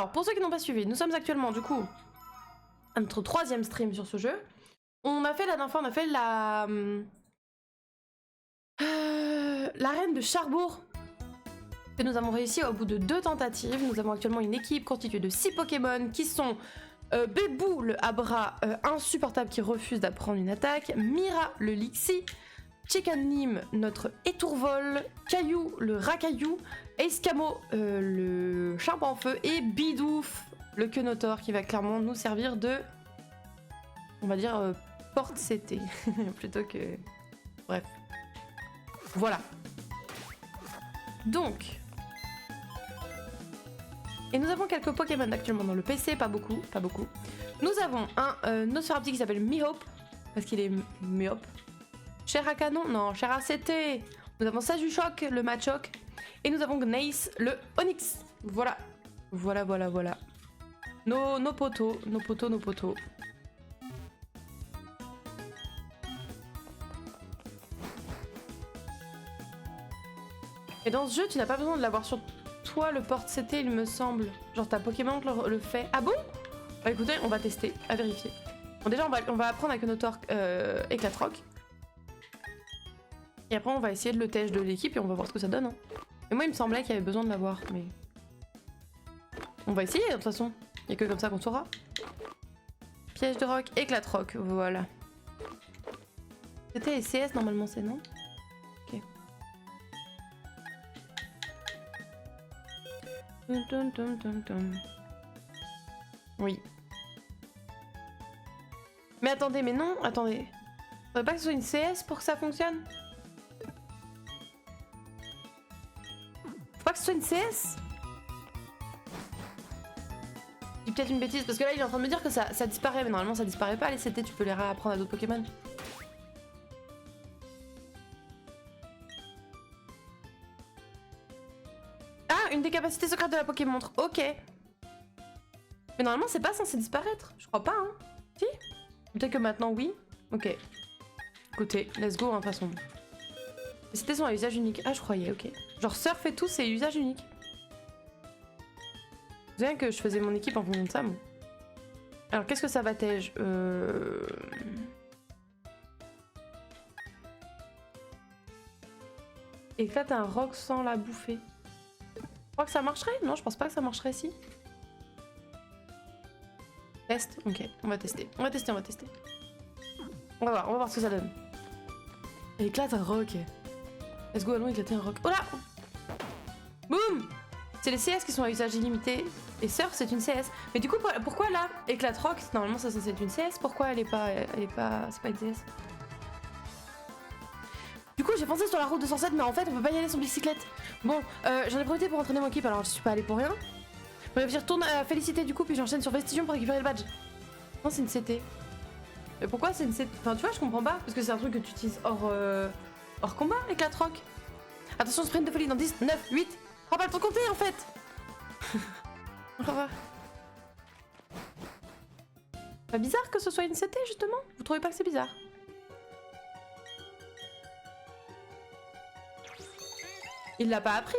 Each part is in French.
Alors, pour ceux qui n'ont pas suivi, nous sommes actuellement, du coup, à notre 3e stream sur ce jeu. On a fait la dernière fois, on a fait l'arène de Cherbourg. Et nous avons réussi au bout de 2 tentatives. Nous avons actuellement une équipe constituée de 6 Pokémon qui sont Bébou, le Abra insupportable qui refuse d'apprendre une attaque, Mira, le Lixie, Chicken Nim, notre Étourvol, Caillou, le Racaillou, Escamo, le Charbon en feu, et Bidouf, le Quenotor, qui va clairement nous servir de, on va dire, porte-CT, plutôt que... Bref. Voilà. Donc... Et nous avons quelques Pokémon actuellement dans le PC, pas beaucoup, pas beaucoup. Nous avons un Nosferapti qui s'appelle Mihope, parce qu'il est myope. Cheracanon, non, Cheracete. Nous avons Sajuchoc, le Machoc. Et nous avons Gneis, le Onyx. Voilà. Voilà, voilà, voilà. Nos potos, nos potos, nos potos. Et dans ce jeu, tu n'as pas besoin de l'avoir sur toi, le porte-CT, il me semble. Genre ta Pokémon le fait. Ah bon? Bah écoutez, on va tester, à vérifier. Bon, déjà, on va apprendre avec notre Éclatroc. Et après, on va essayer de le tèche de l'équipe et on va voir ce que ça donne. Hein. Et moi, il me semblait qu'il y avait besoin de l'avoir, mais... On va essayer, de toute façon. Il n'y a que comme ça qu'on saura. Piège de roc, Éclatroc, voilà. C'était CS, normalement, c'est non? Ok. Oui. Mais attendez, mais non, attendez. Faudrait pas que ce soit une CS pour que ça fonctionne? Faut pas que ce soit une CS? Je dis peut-être une bêtise, parce que là il est en train de me dire que ça disparaît, mais normalement ça disparaît pas, les CT, tu peux les réapprendre à d'autres Pokémon. Ah, une des capacités secrètes de la Pokémontre, ok. Mais normalement c'est pas censé disparaître, je crois pas, hein. Si? Peut-être que maintenant oui. Ok. Écoutez, let's go, hein, de toute façon. Les CT sont à usage unique. Ah, je croyais, ok. Genre surf et tout, c'est usage unique. Vous savez que je faisais mon équipe en fonction de ça, moi. Alors, qu'est-ce que ça va tège Éclate un roc sans la bouffer. Je crois que ça marcherait? Non, je pense pas que ça marcherait si. Test? Ok, on va tester. On va tester, on va tester. On va voir ce que ça donne. Éclate un roc. Let's go, allons éclater un roc. Oh là! Boum! C'est les CS qui sont à usage illimité. Et Surf, c'est une CS. Mais du coup, pourquoi là, Éclate roc, normalement ça c'est une CS, pourquoi elle est pas... c'est pas une CS? Du coup, j'ai pensé sur la route 207, mais en fait, on peut pas y aller sans bicyclette. Bon, j'en ai profité pour entraîner mon équipe, alors je suis pas allée pour rien. Bref, j'y retourne à Félicité du coup, puis j'enchaîne sur Vestigium pour récupérer le badge. Non, c'est une CT. Mais pourquoi c'est une CT? Enfin, tu vois, je comprends pas, parce que c'est un truc que tu utilises hors combat, Éclate roc. Attention, sprint de folie dans 10, 9, 8. Oh, pas le temps de compter en fait. Au revoir. Pas bizarre que ce soit une CT justement? Vous trouvez pas que c'est bizarre? Il l'a pas appris.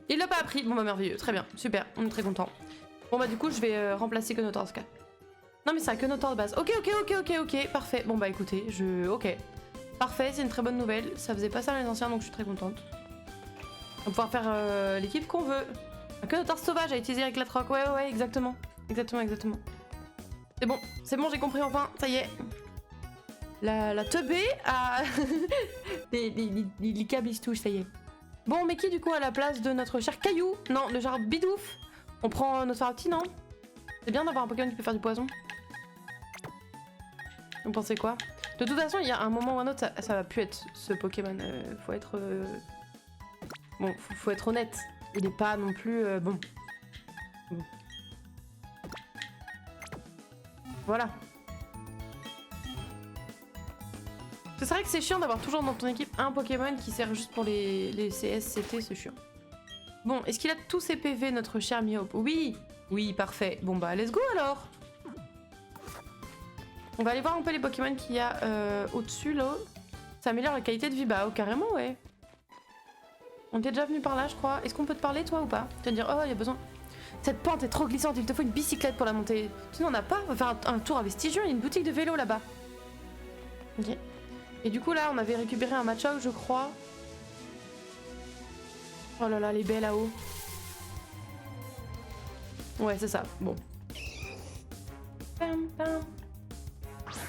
Il l'a pas appris. Bon bah merveilleux, très bien, super, on est très content. Bon bah du coup je vais remplacer Quenotor dans ce cas. Non mais c'est un Quenotor de base. Ok, parfait. Bon bah écoutez, ok. Parfait, c'est une très bonne nouvelle. Ça faisait pas ça les anciens donc je suis très contente. On va pouvoir faire l'équipe qu'on veut. Un Quenotor sauvage à utiliser avec la troc. Ouais, exactement. Exactement. C'est bon, j'ai compris enfin, ça y est. La teubée a... les câbles ils se touchent, ça y est. Bon, mais qui du coup à la place de notre cher Caillou? Non, le genre Bidouf. On prend notre Nosferapti, non? C'est bien d'avoir un Pokémon qui peut faire du poison. Vous pensez quoi? De toute façon, il y a un moment ou un autre, ça va plus être ce Pokémon. Faut être... Bon, faut être honnête. Il est pas non plus... bon. Voilà. C'est vrai que c'est chiant d'avoir toujours dans ton équipe un Pokémon qui sert juste pour les CS, CT, c'est chiant. Bon, est-ce qu'il a tous ses PV, notre cher Mihope? Oui. Oui, parfait. Bon bah, let's go alors. On va aller voir un peu les Pokémon qu'il y a au-dessus là. Ça améliore la qualité de vie. Bah, oh, carrément, ouais. On était déjà venu par là, je crois. Est-ce qu'on peut te parler, toi, ou pas? Te dire, oh, il y a besoin. Cette pente est trop glissante, il te faut une bicyclette pour la monter. Sinon, on n'a pas. On va faire un tour à Vestigion, il y a une boutique de vélo là-bas. Ok. Et du coup, là, on avait récupéré un Machop, je crois. Oh là là, les baies là-haut. Ouais, c'est ça. Bon. Pam, pam.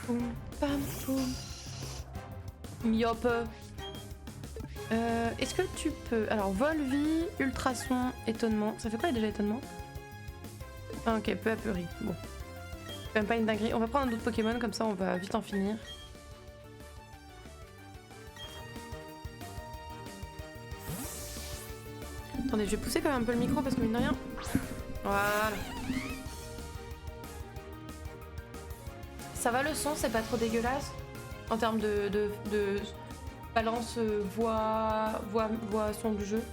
Poum, pam, poum. Myope. Est-ce que tu peux... Alors, vol, vie, ultrason, étonnement. Ça fait quoi déjà étonnement? Ah, ok, peu à peu ri. Bon. C'est même pas une dinguerie. On va prendre un autre Pokémon, comme ça on va vite en finir. Attendez, je vais pousser quand même un peu le micro parce que mine de rien... Voilà. Ça va le son, c'est pas trop dégueulasse? En termes de balance voix son du jeu.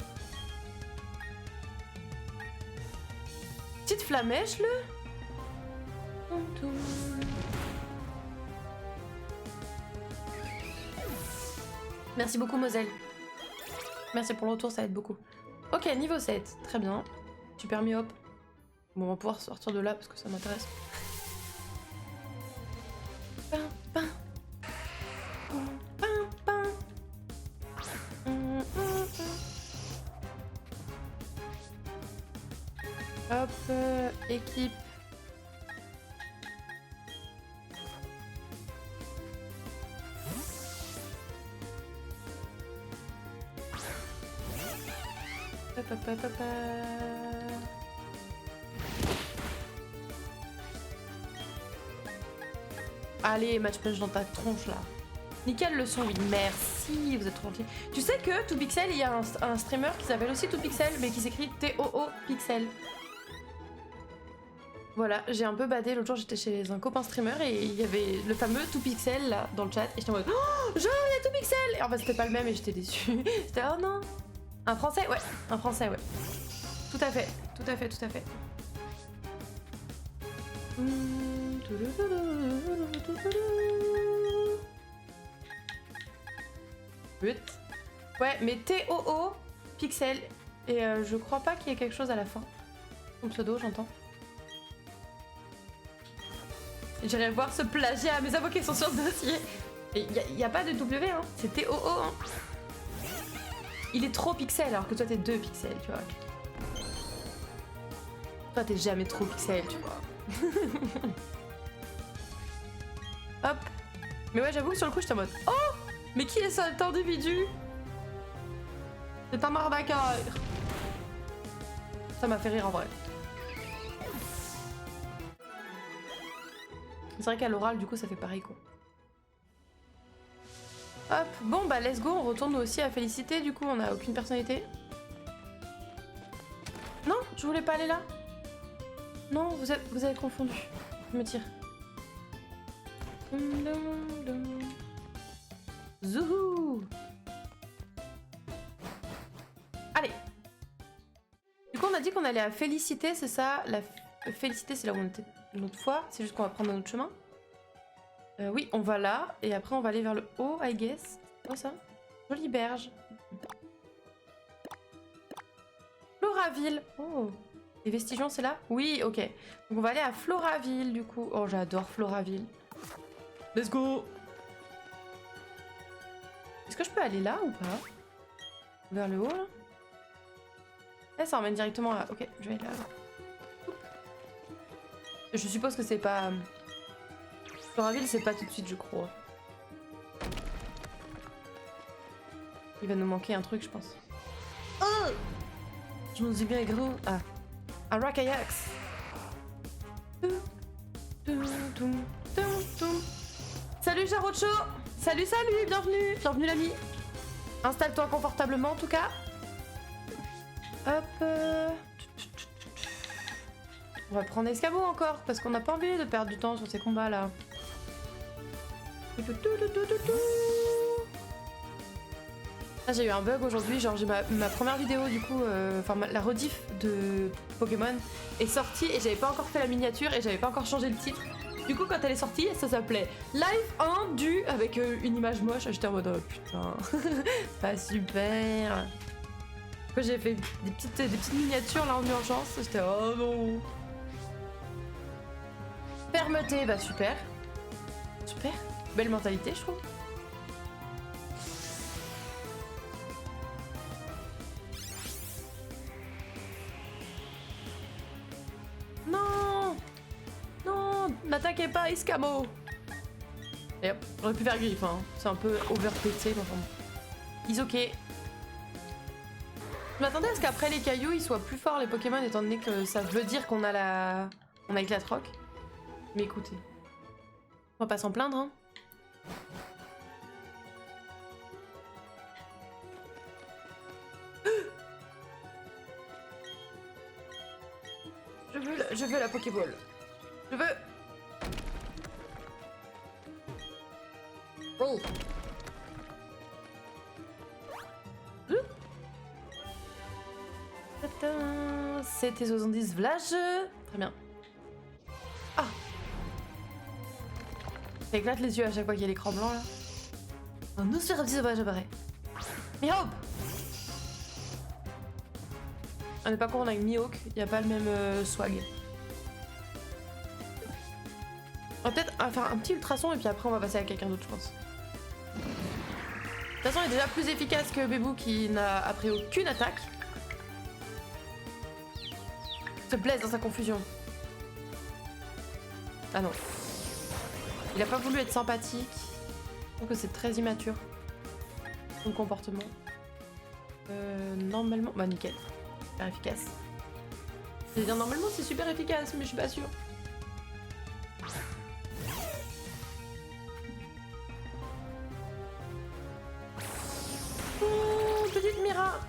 Petite flamèche, le. Merci beaucoup, Moselle. Merci pour le retour, ça aide beaucoup. Ok, niveau 7, très bien. Super myope. Bon, on va pouvoir sortir de là parce que ça m'intéresse. Hop, équipe. Hop, hop, hop, hop, hop. Allez, match punch dans ta tronche là. Nickel le son, oui, merci, vous êtes trop gentils. Tu sais que ToPixel, il y a un streamer qui s'appelle aussi ToPixel, mais qui s'écrit T-O-O Pixel. Voilà, j'ai un peu badé, l'autre jour j'étais chez un copain streamer et il y avait le fameux ToPixel là dans le chat et j'étais en mode oh, genre il y a ToPixel. Et en fait c'était pas le même et j'étais déçue. J'étais oh non. Un français, ouais, un français, ouais. Tout à fait, tout à fait, tout à fait. Ouais, mais T-O-O Pixel et je crois pas qu'il y ait quelque chose à la fin. Son pseudo, j'entends. J'irai voir ce plagiat, mes avocats sont sur le dossier. Et y a pas de W, hein, c'est T-O-O, hein. Il est trop pixel alors que toi t'es 2 pixels, tu vois. Toi t'es jamais trop pixel, tu vois. Hop. Mais ouais, j'avoue que sur le coup j'étais en mode oh, mais qui est cet individu? C'est un arnaqueur. Ça m'a fait rire en vrai. C'est vrai qu'à l'oral, du coup, ça fait pareil, quoi. Hop, bon, bah, let's go, on retourne aussi à Félicité, du coup, on a aucune personnalité. Non, je voulais pas aller là. Non, vous avez confondu. Je me tire. Zouhou. Allez. Du coup, on a dit qu'on allait à Félicité, c'est ça? La Félicité, c'est là où on était l'autre fois. C'est juste qu'on va prendre un autre chemin. Oui, on va là. Et après, on va aller vers le haut, I guess. C'est quoi ça? Jolie berge. Floraville. Oh. Les Vestigions, c'est là? Oui, ok. Donc, on va aller à Floraville, du coup. Oh, j'adore Floraville. Let's go. Est-ce que je peux aller là ou pas? Vers le haut, là? Là, ça emmène directement là. Ok, je vais aller là. Je suppose que c'est pas... Floraville, c'est pas tout de suite, je crois. Il va nous manquer un truc, je pense. Oh, je me dis bien gros. Ah. Un Rakayax. Salut Jarocho. Salut, salut, bienvenue. Bienvenue l'ami. Installe-toi confortablement en tout cas. Hop. On va prendre Escabeau encore, parce qu'on n'a pas envie de perdre du temps sur ces combats là. Ah, j'ai eu un bug aujourd'hui, genre j'ai ma première vidéo du coup, enfin la rediff de Pokémon est sortie et j'avais pas encore fait la miniature et j'avais pas encore changé le titre. Du coup, quand elle est sortie, ça s'appelait Live 1 du avec une image moche. J'étais en mode oh putain, pas super. Après, j'ai fait des petites miniatures là en urgence. J'étais oh non. Fermeté, bah super. Super. Belle mentalité, je trouve. Non. Non, n'attaquez pas Iskamo. Et hop, on aurait pu faire griffe, hein. C'est un peu overpété, mais enfin bon. Ils ok. Je m'attendais à ce qu'après les cailloux, ils soient plus forts les Pokémon, étant donné que ça veut dire qu'on a la... On a éclate rock. Mais écoutez, on va pas s'en plaindre, hein. Je veux la Pokéball. Je veux... Roll. C'était 70 village. Très bien. Ah. Ça éclate les yeux à chaque fois qu'il y a l'écran blanc là. Un Nosferatu sauvage apparaît. Mihawk. On n'est pas con, on a une Mihawk, il n'y a pas le même swag. On va peut-être faire un petit ultrason et puis après on va passer à quelqu'un d'autre, je pense. De toute façon, il est déjà plus efficace que Bébou qui n'a appris aucune attaque. Se blesse dans sa confusion. Ah non. Il a pas voulu être sympathique. Je trouve que c'est très immature. Son comportement. Normalement... Bah nickel. Super efficace. Je veux dire normalement c'est super efficace mais je suis pas sûre. Oh, petite Mira.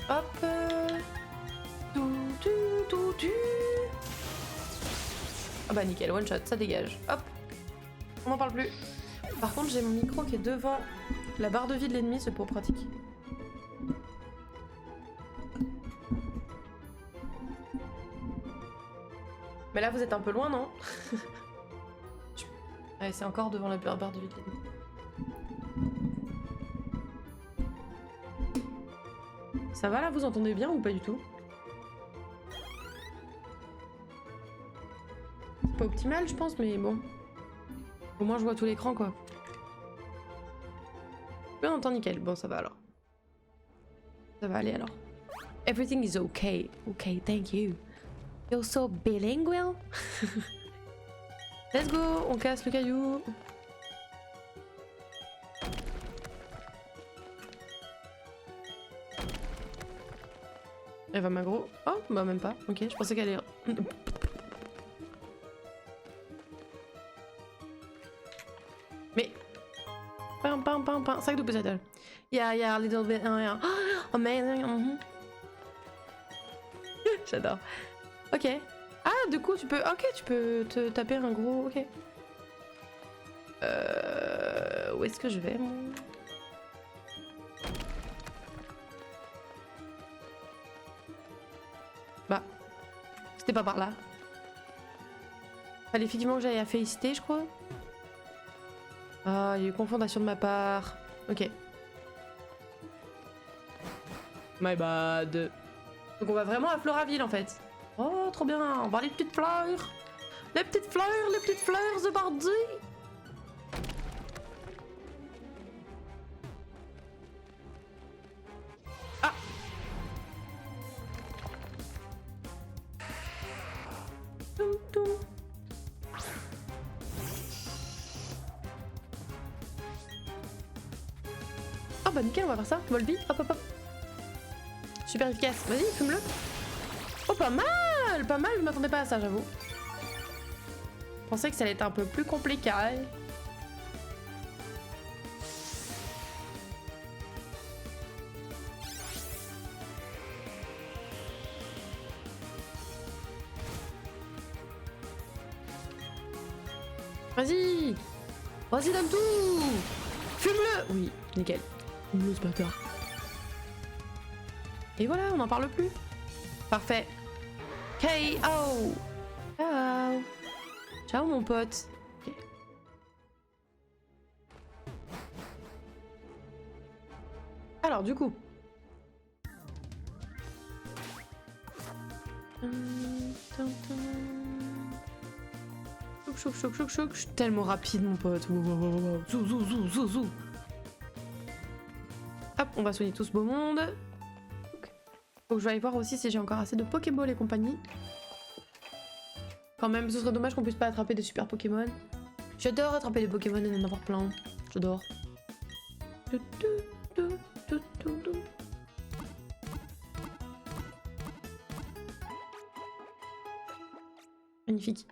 Hop. Ah bah nickel, one shot, ça dégage. Hop. On n'en parle plus. Par contre j'ai mon micro qui est devant la barre de vie de l'ennemi, c'est pour pratique. Mais là vous êtes un peu loin, non? Ouais, c'est encore devant la barre de vie de l'ennemi. Ça va là, vous entendez bien ou pas du tout? C'est pas optimal je pense, mais bon. Au moins je vois tout l'écran quoi. On entend nickel, bon ça va alors. Ça va aller alors. Everything is okay. Okay, thank you. You're so bilingual. Let's go, on casse le caillou. Elle va m'aggro. Oh, bah même pas. Ok, je pensais qu'elle allait... Mais... Pam pam pam pam. Sac de poussette. Yeah, a little bit... yeah. Amazing. J'adore. Ok. Ah, du coup, tu peux... Ok, tu peux te taper un gros... Ok. Où est-ce que je vais, moi? Bah. C'était pas par là. Fallait effectivement que j'aille à Félicité, je crois. Ah, il y a eu confondation de ma part. Ok. My bad. Donc on va vraiment à Floraville, en fait. Oh, trop bien. On va voir les petites fleurs. Les petites fleurs de Bardi. Ah. Toum, toum. Ah bah nickel, on va faire ça. Volby, hop hop hop. Super efficace. Vas-y, fume-le. Oh, pas mal. Pas mal, je m'attendais pas à ça, j'avoue. Je pensais que ça allait être un peu plus compliqué. Vas-y. Vas-y, donne tout. Fume-le. Oui, nickel. Fume-le, ce bâtard. Et voilà, on n'en parle plus. Parfait. KO. Ciao. Ciao mon pote. Ok. Alors du coup. Chouk, chouk, chouk, chouk. Je suis tellement rapide mon pote. Zou, zou, zou, zou, zou. Hop, on va soigner tout ce beau monde. Faut que je aille voir aussi si j'ai encore assez de Pokéball et compagnie. Quand même, ce serait dommage qu'on puisse pas attraper des super Pokémon. J'adore attraper les Pokémon et en avoir plein. J'adore. Magnifique.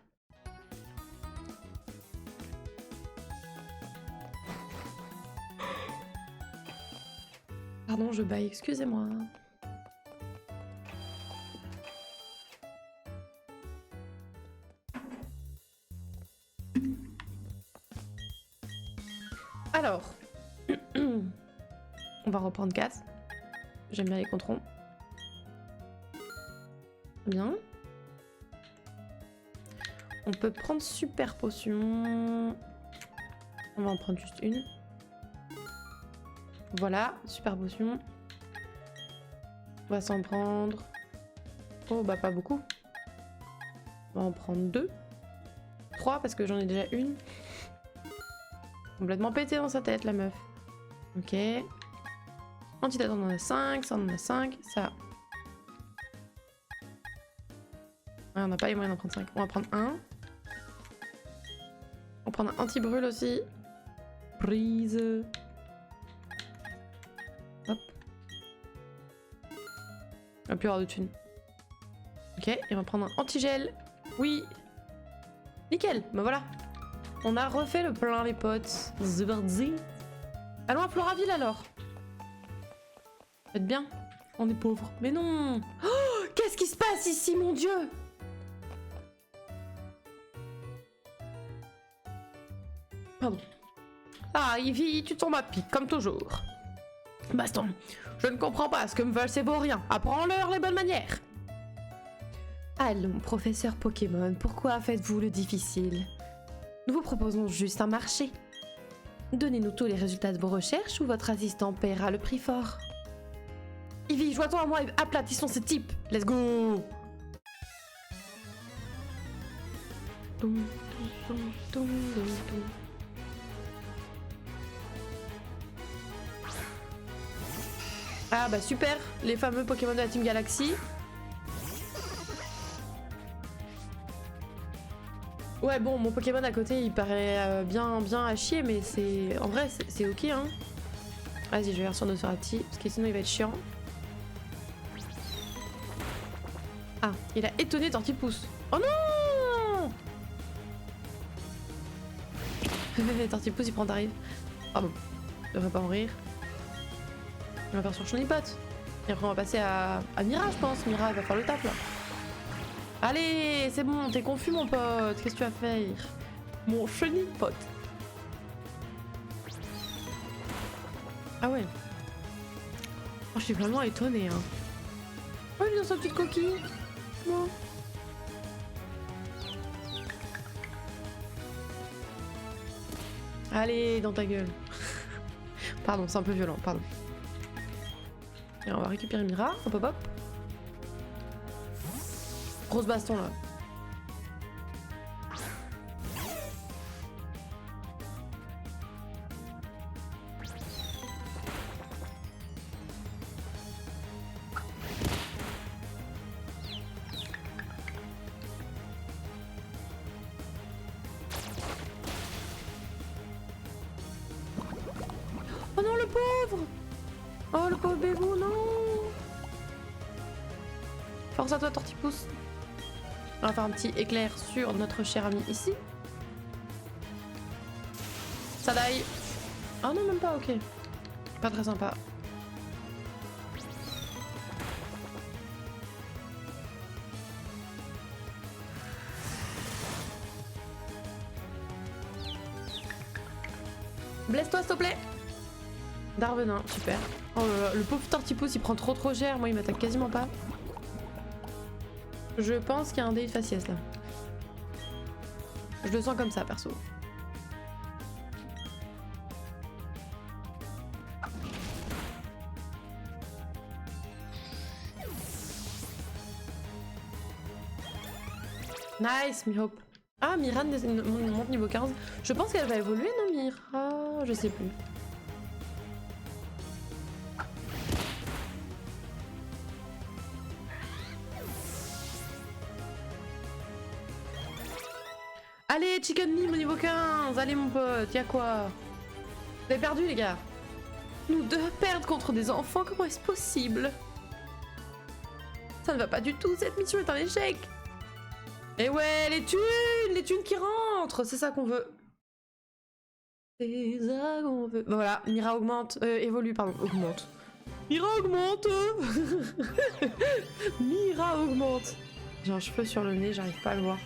Pardon, je baille, excusez-moi. Alors, on va reprendre 4. J'aime bien les controns. Bien. On peut prendre super potion. On va en prendre juste une. Voilà, super potion. On va s'en prendre. Oh bah pas beaucoup. On va en prendre 2. 3 parce que j'en ai déjà une. Complètement pété dans sa tête la meuf. Ok. Antidote on en a 5, ça on en a 5, ça. Ouais, on n'a pas les moyens d'en prendre 5. On va prendre 1. On va prendre un anti-brûle aussi. Prise. Hop. On va plus avoir de thunes. Ok, et on va prendre un anti-gel. Oui. Nickel, bah voilà. On a refait le plein les potes. Zubardi. Allons à Floraville alors. Faites bien. On est pauvres. Mais non. Oh, qu'est-ce qui se passe ici, mon dieu? Pardon. Ah, Ivy, tu tombes à pic, comme toujours. Baston, je ne comprends pas ce que me veulent ces vauriens. Apprends-leur les bonnes manières. Allons, professeur Pokémon, pourquoi faites-vous le difficile? Nous vous proposons juste un marché. Donnez-nous tous les résultats de vos recherches ou votre assistant paiera le prix fort. Ivy, joins-toi à moi et aplatissons ce type. Let's go. Ah bah super, les fameux Pokémon de la Team Galaxy. Ouais bon, mon Pokémon à côté il paraît bien à chier, mais c'est en vrai c'est ok hein. Vas-y, je vais faire sur Nosferatu parce que sinon il va être chiant. Ah, il a étonné Tortipousse. Oh non. Tortipousse il prend tarif. Pardon, je devrais pas en rire. On va faire sur Chonipot. Et après on va passer à Mira je pense. Mira elle va faire le taf là. Allez, c'est bon, t'es confus mon pote. Qu'est-ce que tu vas faire? Mon Chonipot. Ah ouais. Oh, je suis vraiment étonnée hein. Oh, il est dans sa petite coquille. Non. Allez, dans ta gueule. Pardon, c'est un peu violent, pardon. Et on va récupérer Mira, hop hop hop. Grosse baston là. Oh non le pauvre! Oh le pauvre bébou, non! Force à toi Tortipousse. On va faire un petit éclair sur notre cher ami ici. Ça daille. Ah non même pas, ok. Pas très sympa. Blesse-toi s'il te plaît. Darvenin, super. Oh là là, le pauvre Tortipousse il prend trop cher, moi il m'attaque quasiment pas. Je pense qu'il y a un dé de faciès là. Je le sens comme ça, perso. Nice, Mihop. Ah, Mira monte niveau 15. Je pense qu'elle va évoluer, non, Mira? Je sais plus. Allez, Chicken Mime au niveau 15. Allez, mon pote, y'a quoi? Vous avez perdu, les gars. Nous deux perdre contre des enfants, comment est-ce possible? Ça ne va pas du tout, cette mission est un échec. Et ouais, les thunes qui rentrent, c'est ça qu'on veut. C'est ça qu'on veut. Bon, voilà, Mira augmente, évolue, pardon, augmente. Mira augmente. Mira augmente. J'ai un cheveu sur le nez, j'arrive pas à le voir.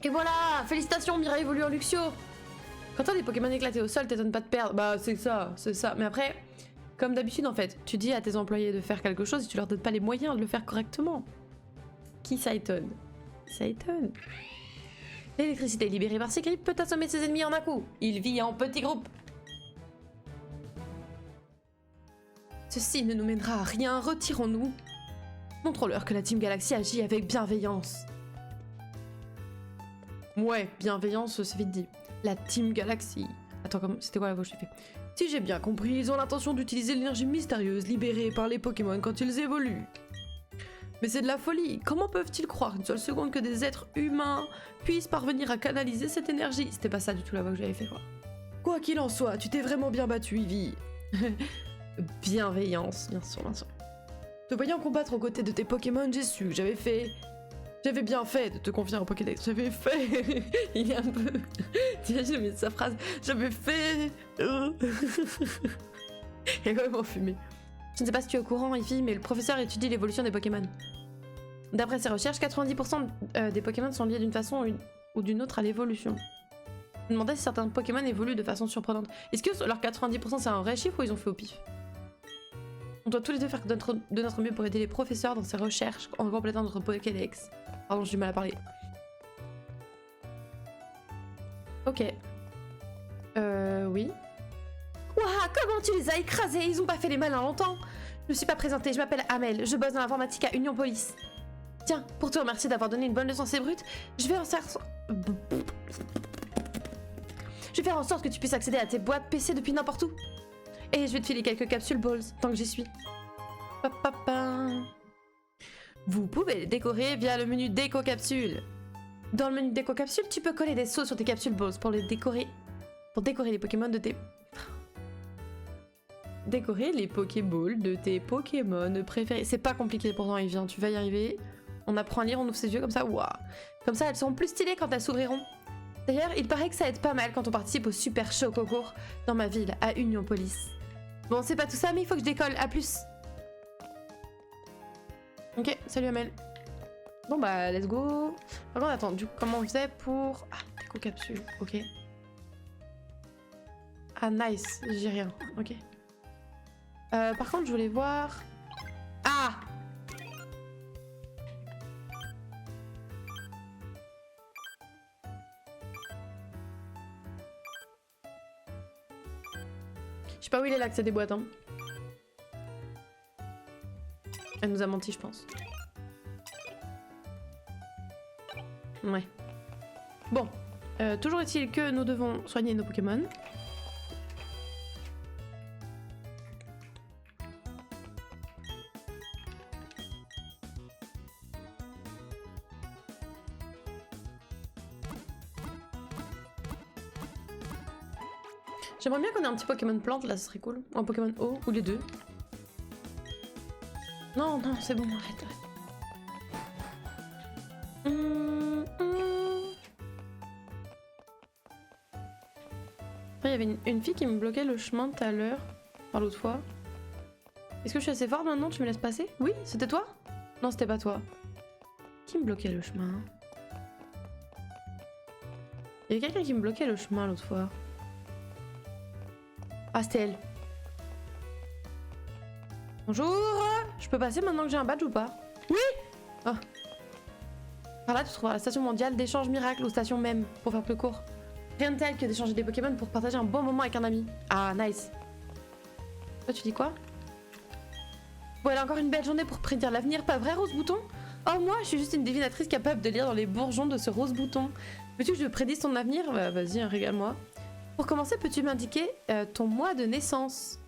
Et voilà, félicitations, Mira évolue en Luxio. Quand t'as des Pokémon éclatés au sol, t'étonnes pas de perdre. Bah c'est ça, c'est ça. Mais après, comme d'habitude en fait, tu dis à tes employés de faire quelque chose et tu leur donnes pas les moyens de le faire correctement. Qui ça étonne? Ça étonne. L'électricité libérée par ces grippes peut assommer ses ennemis en un coup. Il vit en petits groupes. Ceci ne nous mènera à rien, retirons-nous. Montrons-leur que la Team Galaxy agit avec bienveillance. Ouais, bienveillance, c'est vite dit. La Team Galaxy. Attends, c'était quoi la voix que j'ai fait? Si j'ai bien compris, ils ont l'intention d'utiliser l'énergie mystérieuse libérée par les Pokémon quand ils évoluent. Mais c'est de la folie. Comment peuvent-ils croire une seule seconde que des êtres humains puissent parvenir à canaliser cette énergie? C'était pas ça du tout la voix que j'avais fait, quoi. Quoi qu'il en soit, tu t'es vraiment bien battu, Ivy. Bienveillance, bien sûr, bien sûr. Te voyant combattre aux côtés de tes Pokémon, j'ai su que j'avais bien fait de te confier un Pokédex. J'avais fait. Il est un peu. J'ai mis sa phrase. J'avais fait. Il est complètement fumé. Je ne sais pas si tu es au courant, Ivy, mais le professeur étudie l'évolution des Pokémon. D'après ses recherches, 90% des Pokémon sont liés d'une façon ou d'une autre à l'évolution. Je me demandais si certains Pokémon évoluent de façon surprenante. Est-ce que leur 90% c'est un vrai chiffre ou ils ont fait au pif? On doit tous les deux faire de notre mieux pour aider les professeurs dans ces recherches en complétant notre Pokédex. Pardon, j'ai du mal à parler. Ok. Oui. Ouah, comment tu les as écrasés? Ils ont pas fait les malins longtemps. Je me suis pas présentée, je m'appelle Amel, je bosse dans l'informatique à Union Police. Tiens, pour te remercier d'avoir donné une bonne leçon à ces brutes, je vais faire en sorte que tu puisses accéder à tes boîtes PC depuis n'importe où. Et je vais te filer quelques capsules balls, tant que j'y suis. Vous pouvez les décorer via le menu déco capsule. Dans le menu déco capsule, tu peux coller des sceaux sur tes capsules balls pour les décorer. Pour décorer les Pokémon de tes... Décorer les Pokéballs de tes Pokémon préférés. C'est pas compliqué pourtant, il vient, tu vas y arriver. On apprend à lire, on ouvre ses yeux comme ça, waouh. Comme ça, elles seront plus stylées quand elles s'ouvriront. D'ailleurs, il paraît que ça aide pas mal quand on participe au super show concours dans ma ville, à Union Police. Bon, c'est pas tout ça, mais il faut que je décolle, à plus. Ok, salut Amel. Bon bah, let's go. Par contre, attends, du coup, comment on faisait pour... Ah, déco capsule, ok. Ah, nice, j'ai rien, ok. Par contre, je voulais voir... Ah! Je sais pas où il est l'accès des boîtes, hein. Elle nous a menti, je pense. Ouais. Bon. Toujours est-il que nous devons soigner nos Pokémon. J'aimerais bien qu'on ait un petit Pokémon plante, là, ce serait cool. Ou un Pokémon eau, ou les deux. Non, non, c'est bon, arrête. Après, il y avait une fille qui me bloquait le chemin tout à l'heure, enfin l'autre fois. Est-ce que je suis assez forte maintenant? Tu me laisses passer? Oui, c'était toi? Non, c'était pas toi. Qui me bloquait le chemin? Il y avait quelqu'un qui me bloquait le chemin l'autre fois. Ah, c'était elle. Bonjour, Je peux passer maintenant que j'ai un badge ou pas? Oui. Oh. Par là, tu trouveras la station mondiale d'échange miracle ou station même, pour faire plus court. Rien de tel que d'échanger des Pokémon pour partager un bon moment avec un ami. Ah, nice. Toi, tu dis quoi? Voilà encore une belle journée pour prédire l'avenir, pas vrai, Rose Bouton? Oh, moi, je suis juste une divinatrice capable de lire dans les bourgeons de ce Rose Bouton. Veux-tu que je prédise ton avenir? Bah, vas-y, hein, régale-moi. Pour commencer, peux-tu m'indiquer ton mois de naissance?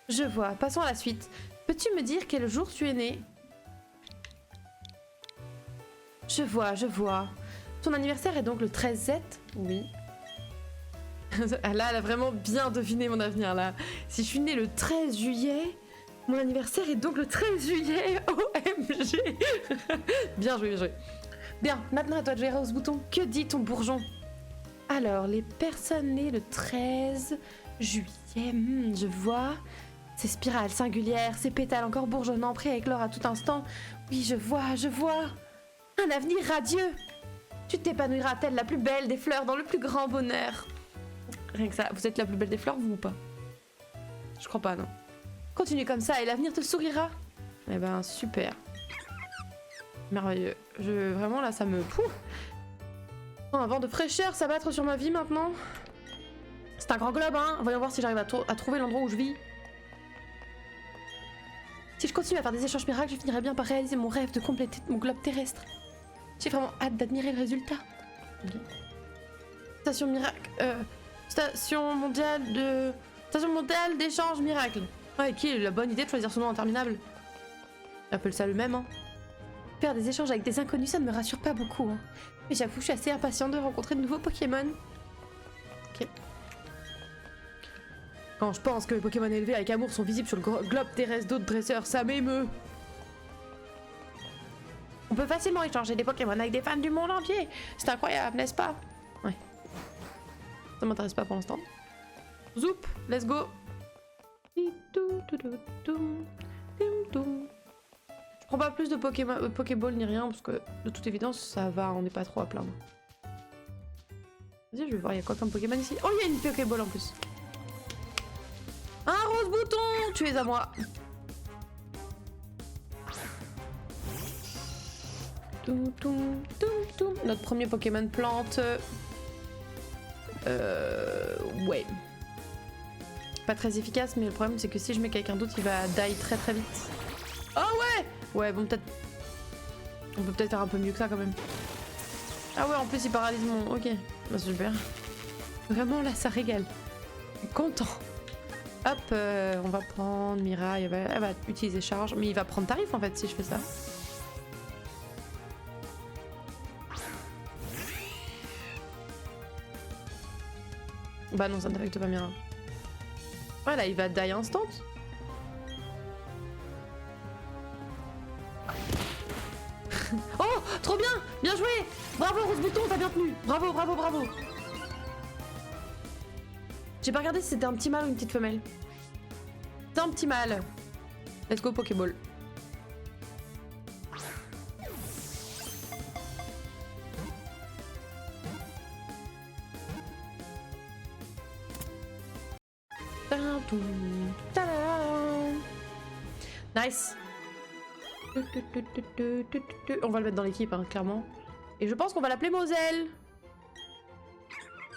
Je vois. Passons à la suite. Peux-tu me dire quel jour tu es né? Je vois, je vois. Ton anniversaire est donc le 13/7? Oui. Là, elle a vraiment bien deviné mon avenir, là. Si je suis née le 13 juillet, mon anniversaire est donc le 13 juillet. OMG. Bien joué, bien joué. Bien, maintenant à toi de jouer Rose Bouton. Que dit ton bourgeon? Alors, les personnes nées le 13 juillet, je vois. Ces spirales singulières, ces pétales encore bourgeonnants, prêts à éclore à tout instant. Oui, je vois, je vois. Un avenir radieux. Tu t'épanouiras telle la plus belle des fleurs dans le plus grand bonheur. Rien que ça, vous êtes la plus belle des fleurs, vous ou pas? Je crois pas, non. Continue comme ça et l'avenir te sourira. Eh ben, super. Merveilleux. Vraiment, là, ça me... Pouf. Un vent de fraîcheur s'abattre sur ma vie, maintenant. C'est un grand globe, hein. Voyons voir si j'arrive à trouver l'endroit où je vis. Si je continue à faire des échanges miracles, je finirai bien par réaliser mon rêve de compléter mon globe terrestre. J'ai vraiment hâte d'admirer le résultat. Okay. Station miracle... Station mondiale d'échange miracle. Ouais, qui a eu la bonne idée de choisir son nom interminable? Appelle ça le même, hein. Faire des échanges avec des inconnus, ça ne me rassure pas beaucoup, hein. Mais j'avoue, je suis assez impatiente de rencontrer de nouveaux Pokémon. Ok. Quand je pense que les Pokémon élevés avec amour sont visibles sur le globe terrestre d'autres dresseurs, ça m'émeut. On peut facilement échanger des Pokémon avec des fans du monde entier. C'est incroyable, n'est-ce pas? Ouais. Ça m'intéresse pas pour l'instant. Zoup, let's go. Je prends pas plus de Pokéball ni rien parce que de toute évidence ça va, on n'est pas trop à plaindre. Vas-y, je vais voir, il y a quoi comme Pokémon ici? Oh, il y a une Pokéball en plus. Un Rose Bouton, tu es à moi. Notre premier Pokémon plante. Ouais. Pas très efficace, mais le problème c'est que si je mets quelqu'un d'autre, il va die très très vite. Oh ouais. Ouais, bon, peut-être... On peut peut-être faire un peu mieux que ça quand même. Ah ouais, en plus il paralyse mon... Ok, bah, super. Vraiment là, ça régale. Je suis content. Hop, on va prendre Mira, elle va utiliser charge. Mais il va prendre tarif en fait si je fais ça. Bah non, ça n'affecte pas Mira. Voilà, il va die instant. Oh, trop bien. Bien joué. Bravo Rose Bouton, t'as bien tenu. Bravo, bravo, bravo. J'ai pas regardé si c'était un petit mâle ou une petite femelle. C'est un petit mâle. Let's go Pokéball. Nice. On va le mettre dans l'équipe, hein, clairement. Et je pense qu'on va l'appeler Moselle.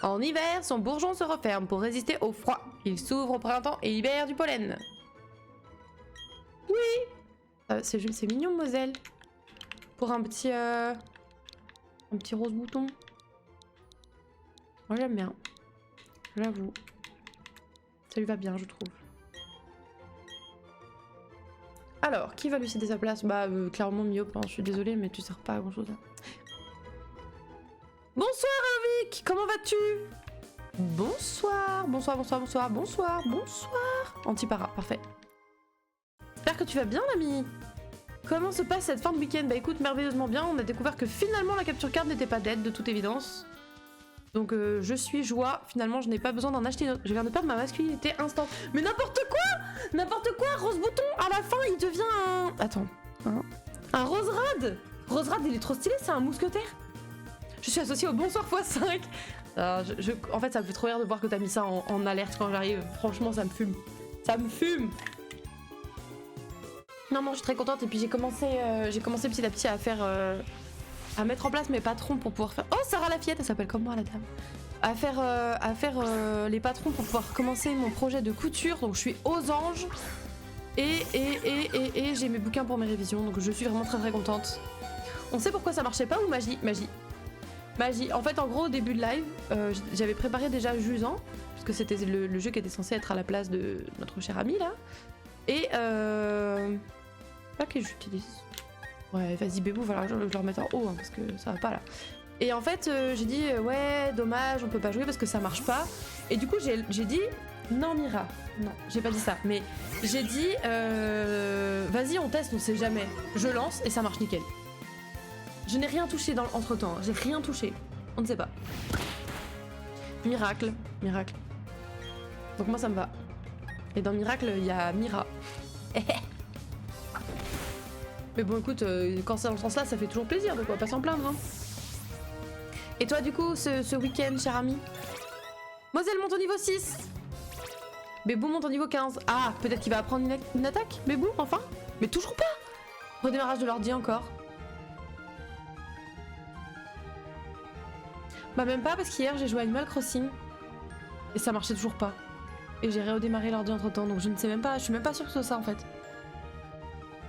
En hiver, son bourgeon se referme pour résister au froid. Il s'ouvre au printemps et libère du pollen. Oui. C'est mignon, Moselle. Pour un petit rose bouton. Moi, j'aime bien. J'avoue. Ça lui va bien, je trouve. Alors, qui va lui céder sa place? Bah, clairement Myope, hein, je suis désolée, mais tu sers pas à grand chose. Bonsoir, Vic. Comment vas-tu? Bonsoir, bonsoir, bonsoir, bonsoir, bonsoir, bonsoir. Antipara, parfait. J'espère que tu vas bien, l'ami. Comment se passe cette fin de week-end? Bah écoute, merveilleusement bien. On a découvert que finalement la capture card n'était pas dead, de toute évidence. Donc je suis joie. Finalement, je n'ai pas besoin d'en acheter une autre. Je viens de perdre ma masculinité instant. Mais n'importe quoi! N'importe quoi! Rose Bouton, à la fin, il devient un... Attends. Un Roserade! Roserade, il est trop stylé, c'est un mousquetaire. Je suis associée au bonsoir x5. En fait, ça me fait trop rire de voir que t'as mis ça en alerte quand j'arrive. Franchement, ça me fume. Ça me fume. Non, non, je suis très contente. Et puis j'ai commencé petit à petit à faire... à mettre en place mes patrons pour pouvoir faire... Oh, Sarah Lafayette, elle s'appelle comme moi, la dame. À faire les patrons pour pouvoir commencer mon projet de couture. Donc je suis aux anges. Et j'ai mes bouquins pour mes révisions. Donc je suis vraiment très très contente. On sait pourquoi ça marchait pas ou magie? Magie. En fait, en gros, au début de live, j'avais préparé déjà Jusant. Parce que c'était le jeu qui était censé être à la place de notre cher ami, là. Et pas que j'utilise. Ouais, vas-y, Bébou, voilà, je le remets en haut, hein, parce que ça va pas, là. Et en fait, j'ai dit, ouais, dommage, on peut pas jouer parce que ça marche pas. Et du coup, j'ai dit, non, Mira. Non, j'ai pas dit ça, mais j'ai dit, vas-y, on teste, on sait jamais. Je lance et ça marche nickel. Je n'ai rien touché entre-temps, hein. J'ai rien touché. On ne sait pas. Miracle. Donc moi, ça me va. Et dans Miracle, il y a Mira. Mais bon, écoute, quand c'est dans ce sens-là, ça fait toujours plaisir, donc on va pas s'en plaindre, hein. Et toi, du coup, ce week-end, cher ami? Moselle monte au niveau 6. Bébou monte au niveau 15. Ah, peut-être qu'il va apprendre une attaque, Bébou, enfin? Mais toujours pas. Redémarrage de l'ordi encore. Bah même pas, parce qu'hier, j'ai joué à Animal Crossing. Et ça marchait toujours pas. Et j'ai redémarré l'ordi entre-temps, donc je ne sais même pas, je suis même pas sûre que ce soit ça, en fait.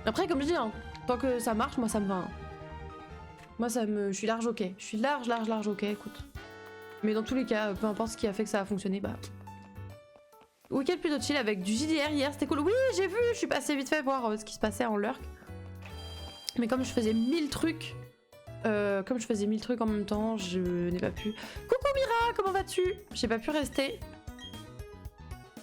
Après, comme je dis, hein, tant que ça marche, moi ça me va. Hein. Moi je suis large ok. Je suis large ok, écoute. Mais dans tous les cas, peu importe ce qui a fait que ça a fonctionné, bah... Week-end plutôt chill avec du JDR hier, c'était cool. Oui, j'ai vu, je suis passée vite fait voir ce qui se passait en lurk. Mais comme je faisais 1000 trucs... en même temps, je n'ai pas pu... Coucou Mira, comment vas-tu? J'ai pas pu rester.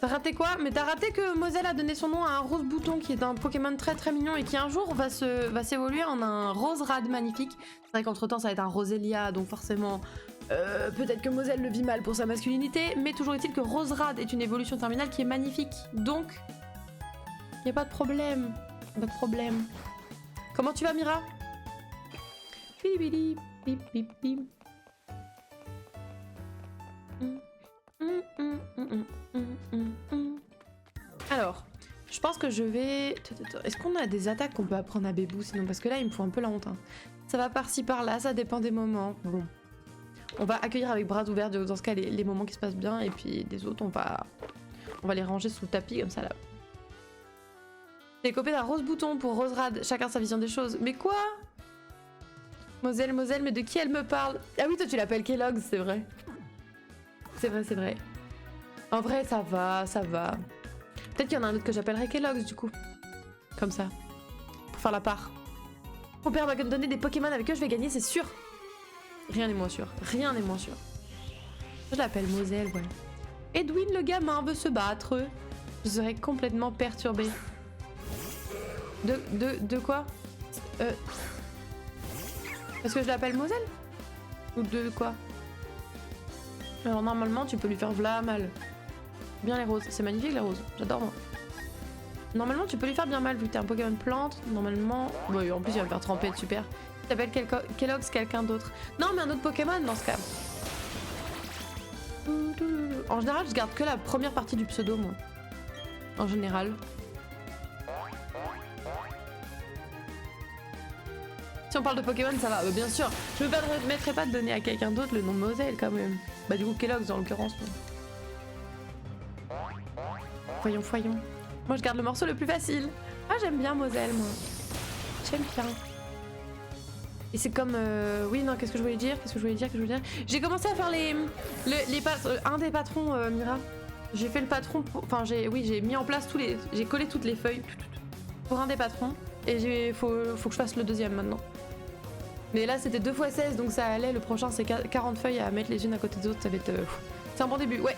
T'as raté quoi? Mais t'as raté que Moselle a donné son nom à un rose bouton qui est un Pokémon très très mignon et qui un jour va s'évoluer en un rose rad magnifique. C'est vrai qu'entre temps ça va être un Roselia, donc forcément peut-être que Moselle le vit mal pour sa masculinité, mais toujours est-il que Rose Rad est une évolution terminale qui est magnifique. Donc, y a pas de problème. Pas de problème. Comment tu vas Mira? Bili bip bip bip. Alors, je pense que je vais... Est-ce qu'on a des attaques qu'on peut apprendre à Bébou sinon? Parce que là, il me faut un peu la honte. Hein. Ça va par-ci par-là, ça dépend des moments. Bon. On va accueillir avec bras ouverts dans ce cas les moments qui se passent bien et puis des autres, on va les ranger sous le tapis comme ça là. J'ai copié d'un rose bouton pour Rose Rad, chacun sa vision des choses. Mais quoi? Moselle, mais de qui elle me parle? Ah oui, toi tu l'appelles Kellogg's, c'est vrai. C'est vrai. En vrai, ça va. Peut-être qu'il y en a un autre que j'appellerai Kellogg's du coup. Comme ça. Pour faire la part. Mon père va me donner des Pokémon avec eux, je vais gagner, c'est sûr. Rien n'est moins sûr. Je l'appelle Moselle, voilà. Edwin le gamin veut se battre. Je serais complètement perturbée. De quoi? Parce que je l'appelle Moselle? Ou de quoi? Alors normalement tu peux lui faire v'là mal. Bien les roses, c'est magnifique les roses, j'adore moi. Normalement tu peux lui faire bien mal vu que t'es un Pokémon plante. Normalement... Oui, en plus il va me faire tremper, super. Tu t'appelles Kellogg's quelqu'un d'autre. Non mais un autre Pokémon dans ce cas. En général je garde que la première partie du pseudo moi. En général. Si on parle de Pokémon ça va, bien sûr. Je me permettrai pas de donner à quelqu'un d'autre le nom de Moselle quand même. Bah du coup Kellogg's en l'occurrence. Voyons. Moi je garde le morceau le plus facile. Ah j'aime bien Moselle moi. J'aime bien. Et c'est comme... Oui non, qu'est-ce que je voulais dire? J'ai commencé à faire un des patrons Mira. J'ai fait le patron... Enfin j'ai mis en place j'ai collé toutes les feuilles pour un des patrons. Et faut que je fasse le deuxième maintenant. Mais là c'était 2 x 16 donc ça allait. Le prochain c'est 40 feuilles à mettre les unes à côté des autres. Ça va être... C'est un bon début. Ouais.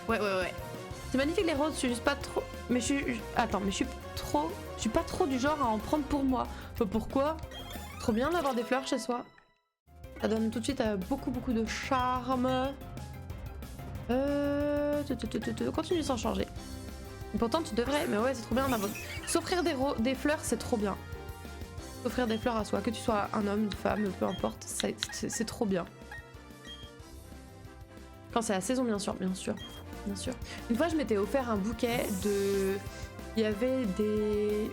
C'est magnifique les roses, je suis juste pas trop... Mais je suis... Attends, mais je suis pas trop du genre à en prendre pour moi. Enfin, pourquoi? Trop bien d'avoir des fleurs chez soi. Ça donne tout de suite beaucoup de charme. Continue sans changer. Pourtant tu devrais... Mais ouais, c'est trop bien d'avoir... S'offrir des fleurs, c'est trop bien. S'offrir des fleurs à soi, que tu sois un homme, une femme, peu importe, c'est trop bien. Quand c'est la saison, bien sûr. Une fois, je m'étais offert un bouquet Il y avait des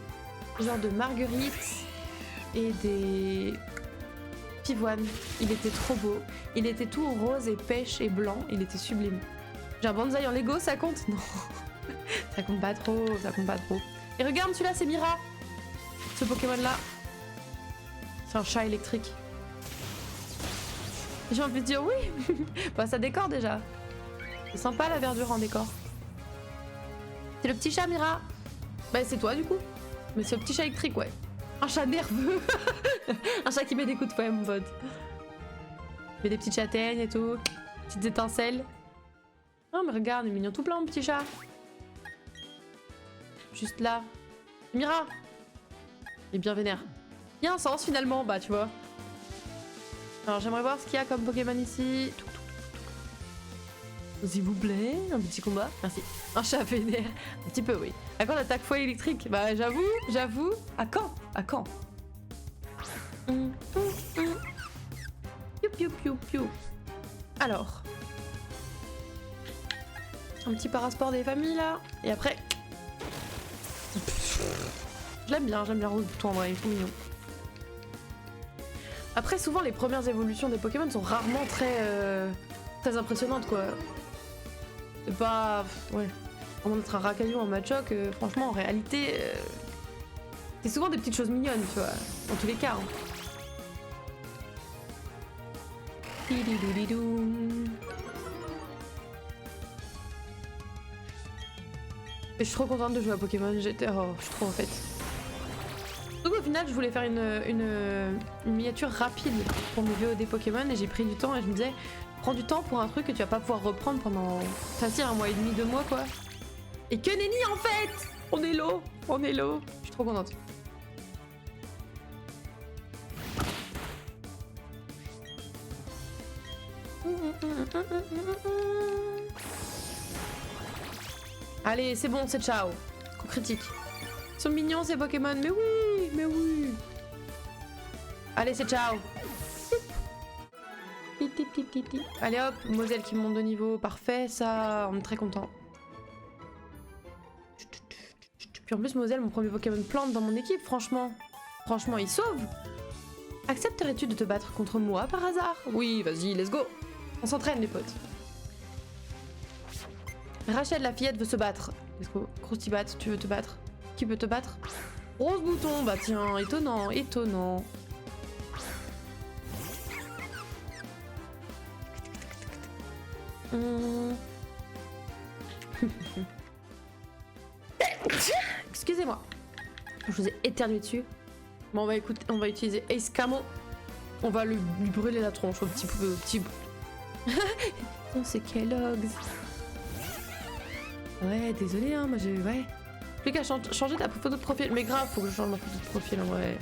genres de marguerites et des pivoines. Il était trop beau. Il était tout rose et pêche et blanc. Il était sublime. J'ai un bonsaï en Lego, ça compte? Non. Ça compte pas trop, ça compte pas trop. Et regarde celui-là, c'est Mira. Ce Pokémon-là. C'est un chat électrique. J'ai envie de dire oui. Bah, ça décore déjà. C'est sympa la verdure en décor. C'est le petit chat Mira. Bah c'est toi du coup. Mais c'est le petit chat électrique, ouais. Un chat nerveux. Un chat qui met des coups de fouet, mon pote. Il met des petites châtaignes et tout. Petites étincelles. Oh mais regarde, il est mignon tout plein, mon petit chat. Juste là. Mira. Il est bien vénère. Il y a un sens finalement, bah tu vois. Alors j'aimerais voir ce qu'il y a comme Pokémon ici. S'il vous plaît, un petit combat. Merci. Un chat vénère. Un petit peu, oui. À quand l'attaque fouet électrique? Bah j'avoue. À quand? À quand? Piou piou piou piou. Alors. Un petit parasport des familles là. Et après. J'aime bien Rose Bouton en vrai, il est trop mignon. Après, souvent les premières évolutions des Pokémon sont rarement très impressionnantes quoi. C'est pas. Ouais. Avant d'être un racaillou en Machoc, franchement en réalité. C'est souvent des petites choses mignonnes, tu vois. Dans tous les cas. Hein. Et je suis trop contente de jouer à Pokémon, je suis trop en fait. Donc au final je voulais faire une miniature rapide pour mes VOD Pokémon et j'ai pris du temps et je me disais prends du temps pour un truc que tu vas pas pouvoir reprendre pendant facile 1 mois et demi, 2 mois quoi. Et que nenni en fait. On est low. Je suis trop contente. Allez, c'est bon, c'est ciao. Coup critique. Ils sont mignons ces Pokémon, mais oui. Allez, c'est ciao. Allez hop, Moselle qui monte de niveau, parfait, ça, on est très content. Puis en plus, Moselle, mon premier Pokémon plante dans mon équipe, franchement. Franchement, il sauve. Accepterais-tu de te battre contre moi par hasard? Oui, vas-y, let's go. On s'entraîne les potes. Rachel, la fillette, veut se battre. Let's go. Croustibat, tu veux te battre? Qui peut te battre? Rose Bouton, bah tiens, étonnant. Excusez-moi. Je vous ai éternué dessus. Bon, on va utiliser Ace Camo. On va lui brûler la tronche au petit... Oh, c'est Kellogg's. Ouais, désolé, hein, moi j'ai... Ouais. Plus qu'à changer ta photo de profil. Mais grave, faut que je change ma photo de profil en vrai.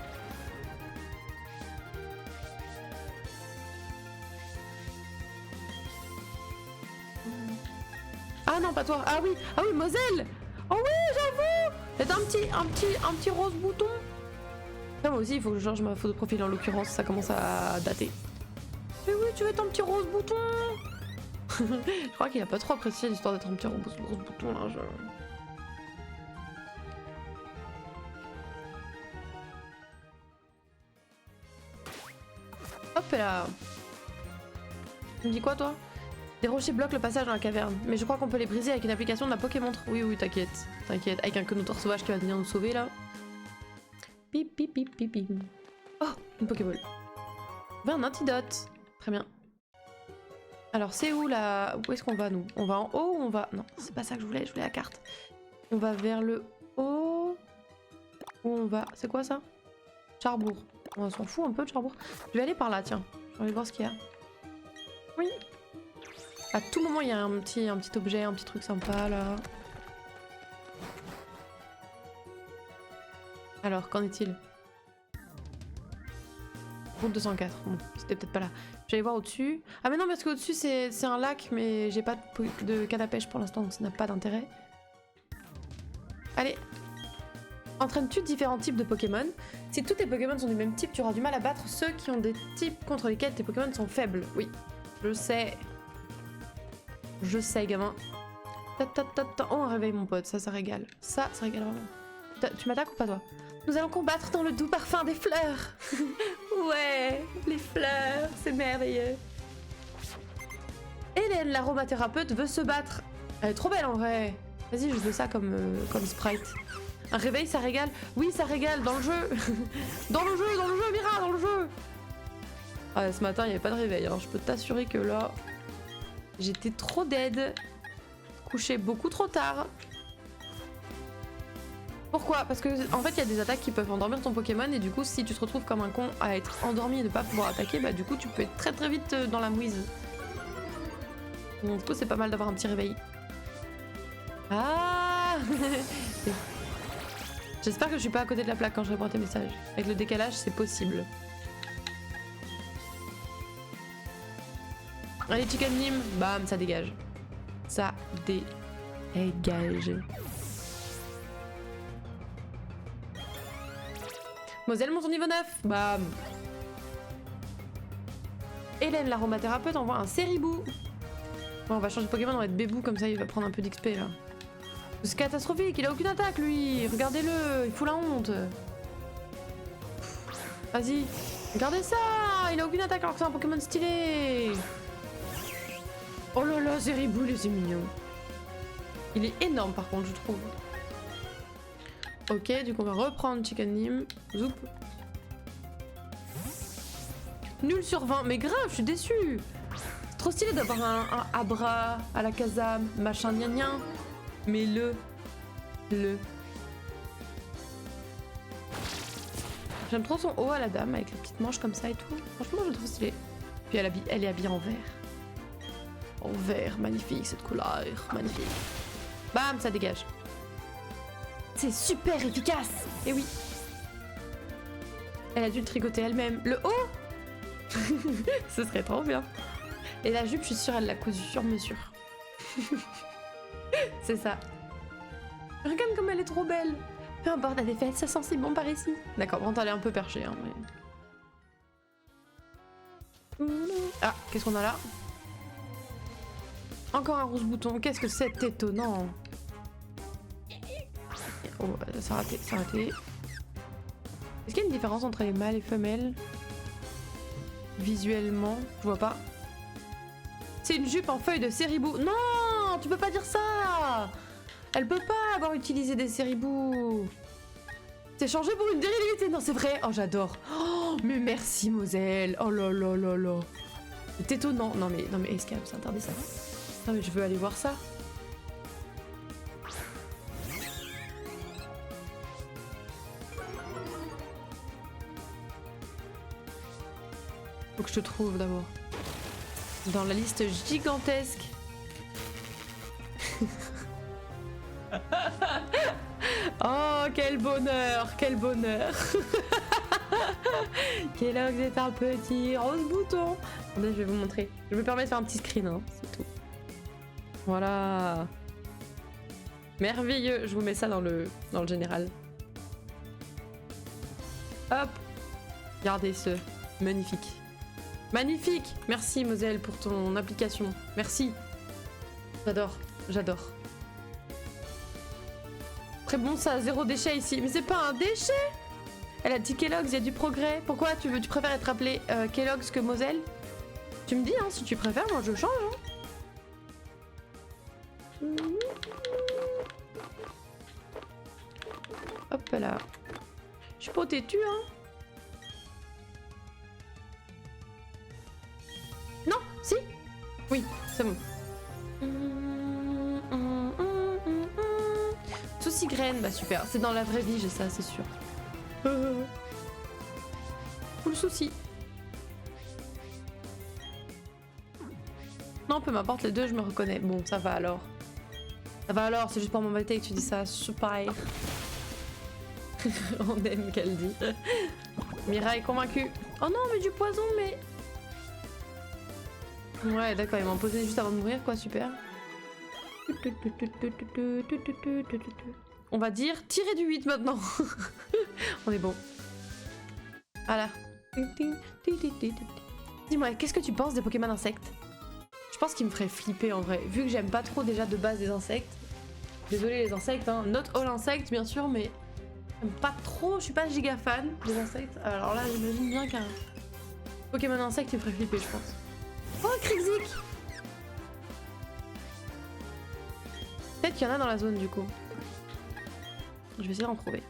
Ah non, pas toi. Ah oui, Moselle. Oh oui, j'avoue. C'est un petit rose bouton. Ah, moi aussi, il faut que je change ma photo de profil en l'occurrence, ça commence à dater. Mais oui, tu veux être un petit rose bouton. Je crois qu'il a pas trop apprécié l'histoire d'être un petit rose bouton là. Hop là. Tu me dis quoi toi? Des rochers bloquent le passage dans la caverne, mais je crois qu'on peut les briser avec une application de la Pokémontre. Oui, t'inquiète. Avec un Kenotor sauvage qui va venir nous sauver là. Pip. Oh, une Pokéball. Un antidote. Très bien. Alors c'est où là? Où est-ce qu'on va nous? On va en haut ou on va... Non, c'est pas ça que je voulais la carte. On va vers le haut. Où on va? C'est quoi ça? Charbourg. On s'en fout un peu de Charbourg. Je vais aller par là, tiens. J'ai envie de voir ce qu'il y a. Oui. À tout moment, il y a un petit objet, un petit truc sympa là. Alors, qu'en est-il? Route 204. Bon, c'était peut-être pas là. J'allais voir au-dessus. Ah mais non, parce qu'au-dessus c'est un lac, mais j'ai pas de canne à pêche pour l'instant, donc ça n'a pas d'intérêt. Allez. Entraînes-tu différents types de Pokémon? Si tous tes Pokémon sont du même type, tu auras du mal à battre ceux qui ont des types contre lesquels tes Pokémon sont faibles. Oui, je sais. Je sais, gamin. Oh, un réveil, mon pote, ça régale. Ça régale vraiment. Tu m'attaques ou pas, toi? Nous allons combattre dans le doux parfum des fleurs. Ouais, les fleurs, c'est merveilleux. Hélène, l'aromathérapeute, veut se battre. Elle est trop belle en vrai. Vas-y, je veux ça comme sprite. Un réveil, ça régale. Oui, ça régale dans le jeu. Dans le jeu, Mira, dans le jeu. Ah, ce matin, il n'y avait pas de réveil. Hein. Je peux t'assurer que là, j'étais trop dead. Couché beaucoup trop tard. Pourquoi? Parce que en fait, il y a des attaques qui peuvent endormir ton Pokémon et du coup, si tu te retrouves comme un con à être endormi et ne pas pouvoir attaquer, bah du coup, tu peux être très très vite dans la mouise. Donc, du coup, c'est pas mal d'avoir un petit réveil. Ah. J'espère que je suis pas à côté de la plaque quand je réponds à tes messages. Avec le décalage, c'est possible. Allez, Chicken Nim, bam, ça dégage. Ça dégage. Moselle monte au niveau 9, bam. Hélène, l'aromathérapeute, envoie un Ceribou. Bon, on va changer de Pokémon, on va être Bébou, comme ça il va prendre un peu d'XP là. C'est catastrophique, il a aucune attaque lui. Regardez-le, il fout la honte. Vas-y, regardez ça. Il a aucune attaque alors que c'est un Pokémon stylé. Oh là là, Ceribou, c'est mignon. Il est énorme par contre, je trouve. Ok, du coup on va reprendre Chicken Nim. Zoup. Nul sur 20, mais grave, je suis déçue. C'est trop stylé d'avoir un Abra à la Kazam, machin gna gna. Mais J'aime trop son haut à la dame avec les petites manches comme ça et tout. Franchement, je le trouve stylé. Puis elle est habillée en vert. En vert, magnifique cette couleur, magnifique. Bam, ça dégage. C'est super efficace. Et oui. Elle a dû le tricoter elle-même. Le haut. Ce serait trop bien. Et la jupe, je suis sûre, elle l'a cousue sur mesure. C'est ça. Regarde comme elle est trop belle. Peu importe la défaite, ça sent si bon par ici. D'accord, bon, elle est un peu perchée. Hein, mais... Ah, qu'est-ce qu'on a là? Encore un rouge bouton. Qu'est-ce que c'est étonnant. Oh, ça a raté, ça a raté. Est-ce qu'il y a une différence entre les mâles et femelles? Visuellement, je vois pas. C'est une jupe en feuille de Ceribou. Non, tu peux pas dire ça. Elle peut pas avoir utilisé des Ceribou. C'est changé pour une dérivée. Non, c'est vrai. Oh, j'adore. Oh, mais merci, Moselle. Oh là là là là. C'est étonnant. Non, mais escape, c'est interdit ça. Non, mais je veux aller voir ça. Faut que je te trouve d'abord. Dans la liste gigantesque. Oh, quel bonheur, quel bonheur. Kellogg's est un petit rose bouton. Attendez, je vais vous montrer. Je me permets de faire un petit screen, hein, c'est tout. Voilà. Merveilleux. Je vous mets ça dans le général. Hop. Regardez ce. Magnifique. Magnifique. Merci, Moselle, pour ton application. Merci. J'adore. J'adore. Très bon, ça a 0 déchet ici. Mais c'est pas un déchet. Elle a dit Kellogg's, il y a du progrès. Pourquoi tu préfères être appelé Kellogg's que Moselle? Tu me dis, hein, si tu préfères, moi je change. Hein. Hop là. Je suis pas têtue, hein. Non, si. Oui, c'est bon. Souci graine, bah super. C'est dans la vraie vie, j'ai ça, c'est sûr. Full souci. Non, peu m'importe, les deux, je me reconnais. Bon, ça va alors. Ça va alors, c'est juste pour m'embêter que tu dis ça. Super. On aime qu'elle dit. Mira est convaincue. Oh non, mais du poison, mais... Ouais, d'accord, ils m'ont posé juste avant de mourir, quoi, super. On va dire tirer du 8 maintenant. On est bon. Voilà. Dis-moi, qu'est-ce que tu penses des Pokémon insectes? Je Je pense qu'il me ferait flipper en vrai, vu que j'aime pas trop déjà de base les insectes. Désolé les insectes, hein. Not all insectes bien sûr, mais j'aime pas trop, je suis pas giga fan des insectes. Alors là, j'imagine bien qu'un Pokémon insecte il me ferait flipper, je pense. Oh, Krixik! Peut-être qu'il y en a dans la zone du coup. Je vais essayer d'en trouver.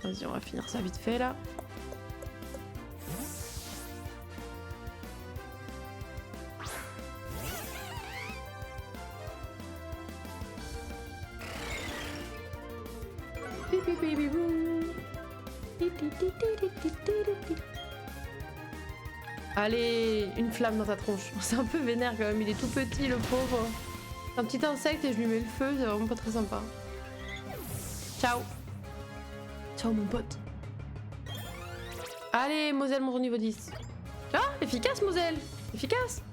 Vas-y, on va finir ça vite fait là. Allez, une flamme dans ta tronche. C'est un peu vénère quand même, il est tout petit le pauvre. C'est un petit insecte et je lui mets le feu, c'est vraiment pas très sympa. Ciao. Ciao mon pote. Allez, Moselle monte au niveau 10. Ah, efficace Moselle. Efficace.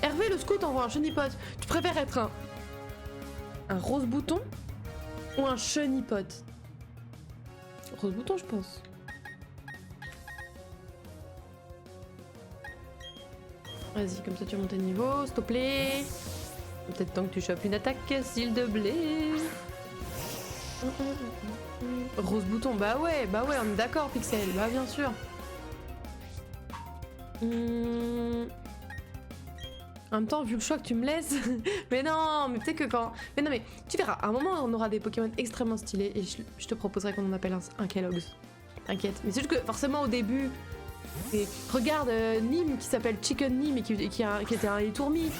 Hervé le scout envoie un chenipode. Tu préfères être un rose bouton ou un chenipode? Rose bouton je pense. Vas-y, comme ça tu montes de niveau, s'il te plaît. Peut-être temps que tu chopes une attaque, s'il te plaît. Rose bouton, bah ouais, on est d'accord, Pixel, bah bien sûr. En même temps, vu le choix que tu me laisses, mais non, mais peut-être que quand. Mais non, mais tu verras, à un moment, on aura des Pokémon extrêmement stylés et je te proposerai qu'on en appelle un Kellogg's. T'inquiète. Mais c'est juste que forcément, au début. Et regarde Nîmes qui s'appelle Chicken Nîmes et qui était un étourmi.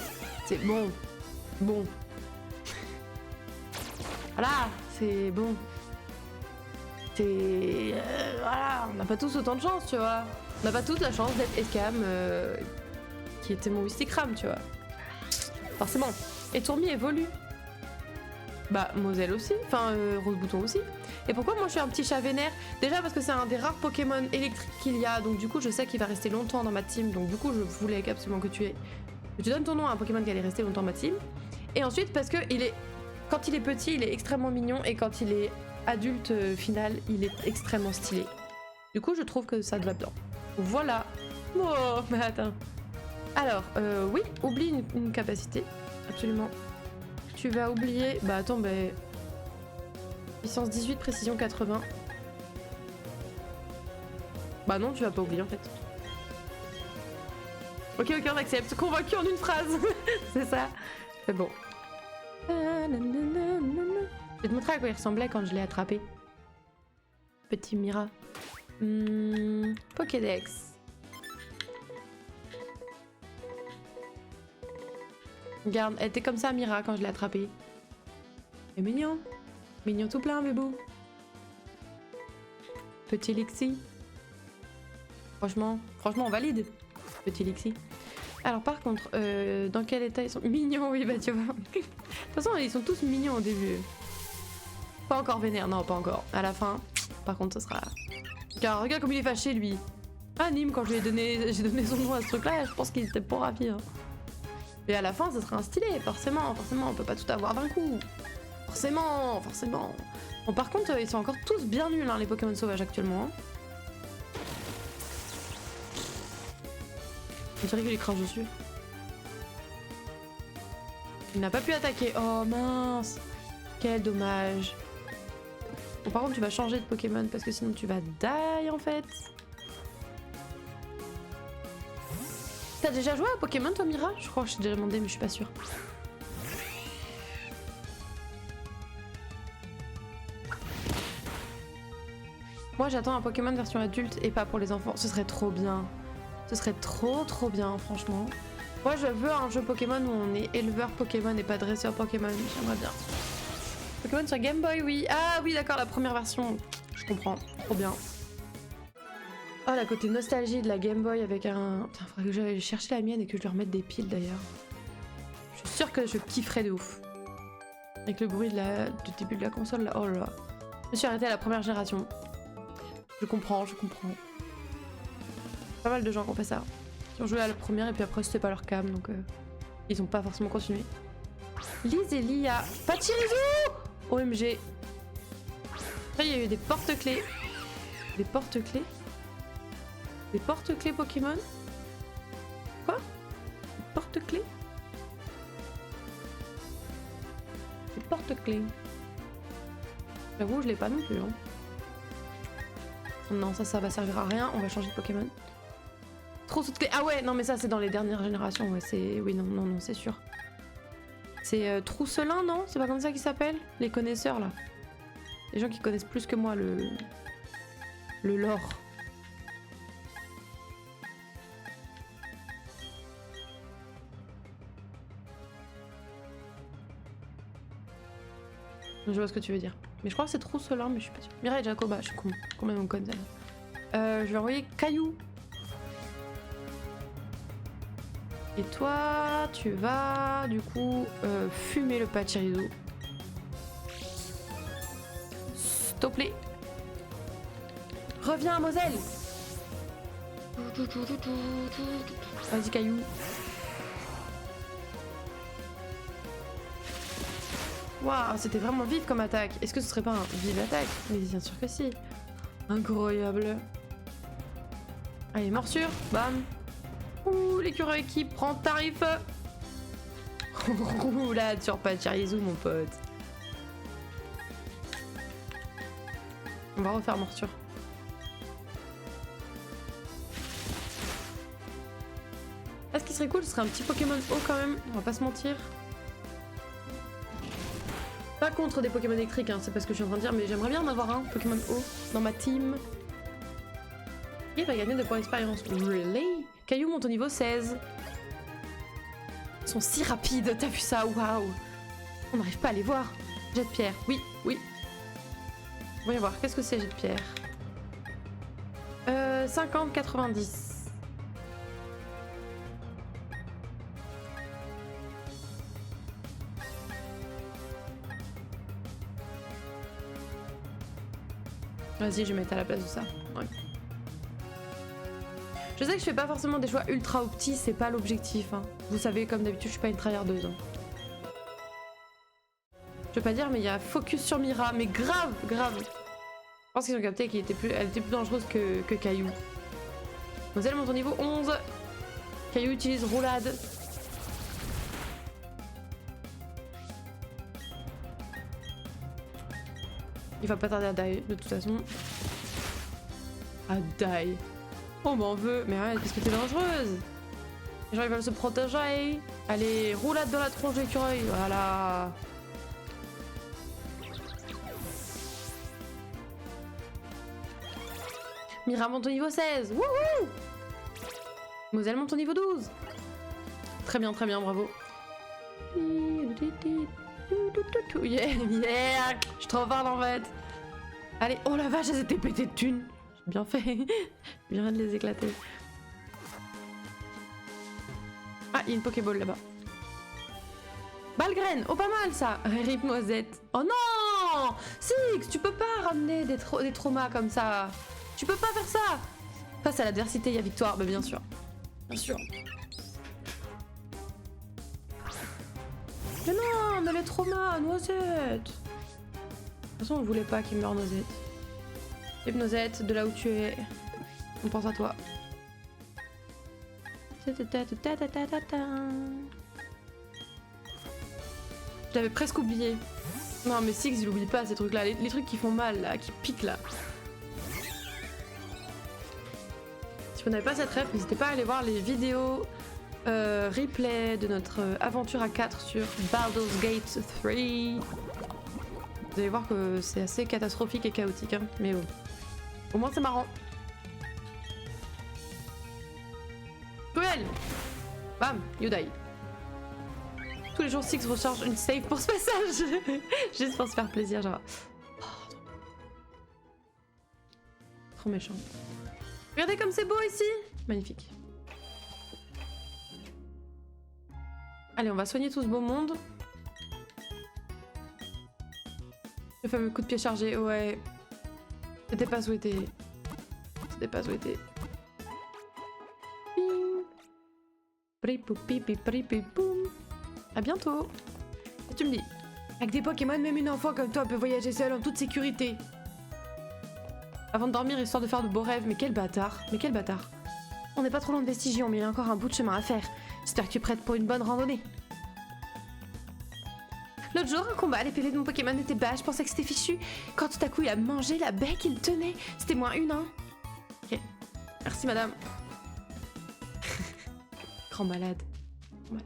C'est bon. Bon. Voilà, c'est bon. C'est. Voilà, on n'a pas tous autant de chance, tu vois. On n'a pas tous la chance d'être Escam qui était mon Wistikram, tu vois. Forcément. Étourmi évolue. Bah, Moselle aussi. Enfin, Rose Bouton aussi. Et pourquoi moi je suis un petit chat vénère? Déjà parce que c'est un des rares Pokémon électriques qu'il y a, donc du coup je sais qu'il va rester longtemps dans ma team, donc du coup je voulais absolument que tu donnes ton nom à un Pokémon qui allait rester longtemps dans ma team. Et ensuite parce que quand il est petit, il est extrêmement mignon, et quand il est adulte final, il est extrêmement stylé. Du coup je trouve que ça te va bien. Voilà. Oh, mais attends. Alors, oui, oublie une capacité, absolument. Tu vas oublier... Bah attends, bah... Puissance 18, précision 80. Bah non, tu vas pas oublier en fait. Ok, on accepte. Convaincu en une phrase. C'est ça. C'est bon. Je vais te montrer à quoi il ressemblait quand je l'ai attrapé. Petit Mira. Pokédex. Regarde, elle était comme ça, Mira, quand je l'ai attrapée. C'est mignon. Mignon tout plein, bébou. Petit Lixi. Franchement, on valide. Petit Lixi. Alors par contre, dans quel état ils sont? Mignons, oui, bah tu vois. De toute façon, ils sont tous mignons au début. Pas encore vénère, non, pas encore. À la fin, par contre, ce sera... Car regarde comme il est fâché, lui. Ah, Nîmes, quand j'ai donné son nom à ce truc-là, je pense qu'il était pas ravi. Hein. Et à la fin, ça sera un stylé, forcément, on peut pas tout avoir d'un coup. Forcément. Bon, par contre, ils sont encore tous bien nuls, hein, les Pokémon sauvages actuellement. Hein. Je dirais qu'il crache dessus. Il n'a pas pu attaquer. Oh mince. Quel dommage. Bon, par contre, tu vas changer de Pokémon parce que sinon tu vas die en fait. T'as déjà joué à Pokémon toi, Mira? Je crois que je t'ai déjà demandé, mais je suis pas sûre. Moi j'attends un Pokémon version adulte et pas pour les enfants, ce serait trop bien. Ce serait trop bien franchement. Moi je veux un jeu Pokémon où on est éleveur Pokémon et pas dresseur Pokémon, j'aimerais bien. Pokémon sur Game Boy, oui. Ah oui d'accord, la première version, je comprends, trop bien. Oh la côté nostalgie de la Game Boy avec un... Putain, faudrait que j'aille chercher la mienne et que je lui remette des piles d'ailleurs. Je suis sûre que je kifferais de ouf. Avec le bruit du début de la console là, oh là là. Je me suis arrêtée à la première génération. Je comprends. Pas mal de gens qui ont fait ça. Qui ont joué à la première et puis après c'était pas leur cam donc ils ont pas forcément continué. Lise et Lia. Pachirisu! OMG. Après il y a eu des porte-clés. Des porte-clés Pokémon? Quoi? porte-clés. Des porte-clés. J'avoue, je l'ai pas non plus. Hein. Non, ça va servir à rien. On va changer de Pokémon. Trousseau de clés. Ah ouais, non, mais ça, c'est dans les dernières générations. Ouais, c'est... Oui, non, c'est sûr. C'est Trousselin, non? C'est pas comme ça qu'il s'appelle? Les connaisseurs, là. Les gens qui connaissent plus que moi le lore. Je vois ce que tu veux dire. Mais je crois que c'est Trousselin, mais je suis pas sûre. Mireille Jacoba, je suis con. Combien on connaît celle-là? Je vais envoyer Caillou. Et toi, tu vas du coup fumer le Pachirisu. S'il te plaît. Reviens à Moselle. Vas-y Caillou. Waouh, c'était vraiment vif comme attaque. Est-ce que ce serait pas un vive attaque? Mais bien sûr que si. Incroyable. Allez, morsure. Bam. Ouh, l'écureuil qui prend tarif. Ouh, là, sur Pachirisu, mon pote. On va refaire morsure. Ah, ce qui serait cool, ce serait un petit Pokémon eau quand même. On va pas se mentir. Pas contre des Pokémon électriques, hein, c'est pas ce que je suis en train de dire, mais j'aimerais bien en avoir un Pokémon eau dans ma team. Il va gagner des points d'expérience. Really? Caillou monte au niveau 16. Ils sont si rapides, t'as vu ça? Waouh! On n'arrive pas à les voir. Jet de pierre, oui. Voyons voir, qu'est-ce que c'est jet de pierre? 50, 90. Vas-y, je vais mettre à la place de ça. Ouais. Je sais que je fais pas forcément des choix ultra opti, c'est pas l'objectif. Hein. Vous savez, comme d'habitude, je suis pas une tryhardeuse. Hein. Je veux pas dire, mais il y a focus sur Mira, mais grave. Je pense qu'ils ont capté qu'elle était plus dangereuse que Caillou. Moselle monte au niveau 11. Caillou utilise roulade. Il va pas tarder à die, de toute façon. À die. On m'en veut. Mais ouais, parce que t'es dangereuse. Les gens, ils veulent se protéger. Allez, roulade dans la tronche d'écureuil. Voilà. Mira monte au niveau 16. Wouhou! Moselle monte au niveau 12. Très bien, bravo. Yeah. Je suis trop forte en fait. Allez, oh la vache, elles étaient pétées de thunes. J'ai bien fait. Bien de les éclater. Ah, il y a une Pokéball là-bas. Balgraine, oh pas mal ça. Rip Noisette. Oh non, Six, tu peux pas ramener des traumas comme ça. Tu peux pas faire ça. Face à l'adversité, il y a victoire, bah bien sûr. Bien sûr. Mais non, mais les traumas, Noisette. De toute façon, on voulait pas qu'il meure Noisette. Rip Noisette, de là où tu es. On pense à toi. J'avais presque oublié. Non mais Six il oublie pas ces trucs là, les trucs qui font mal là, qui piquent là. Si vous n'avez pas cette ref, n'hésitez pas à aller voir les vidéos replay de notre aventure à 4 sur Baldur's Gate 3. Vous allez voir que c'est assez catastrophique et chaotique, hein, mais bon. Au moins c'est marrant. Cruel! Bam! You die. Tous les jours, Six recharge une save pour ce passage. Juste pour se faire plaisir, genre. Oh, trop méchant. Regardez comme c'est beau ici! Magnifique. Allez, on va soigner tout ce beau monde. Le fameux coup de pied chargé, ouais. C'était pas souhaité. C'était pas souhaité. À bientôt. Et tu me dis, avec des Pokémon, même une enfant comme toi peut voyager seule en toute sécurité. Avant de dormir, histoire de faire de beaux rêves. Mais quel bâtard. Mais quel bâtard. On n'est pas trop loin de Vestigion, mais il y a encore un bout de chemin à faire. J'espère que tu es prête pour une bonne randonnée. L'autre jour, un combat, les PV de mon Pokémon étaient bas, je pensais que c'était fichu. Quand tout à coup il a mangé la baie qu'il tenait, c'était -1, hein. Ok, merci madame. Grand malade. Ouais.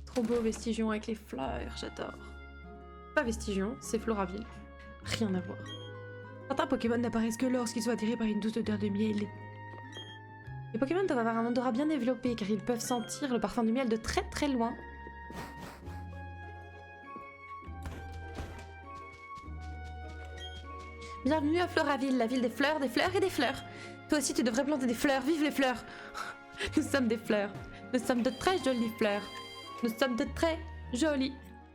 Trop beau Vestigion avec les fleurs, j'adore. Pas Vestigion, c'est Floraville. Rien à voir. Certains Pokémon n'apparaissent que lorsqu'ils sont attirés par une douce odeur de miel. Les Pokémon doivent avoir un odorat bien développé car ils peuvent sentir le parfum du miel de très très loin. Bienvenue à Floraville, la ville des fleurs et des fleurs. Toi aussi tu devrais planter des fleurs, vive les fleurs. Nous sommes des fleurs. Nous sommes de très jolies fleurs. Nous sommes de très jolies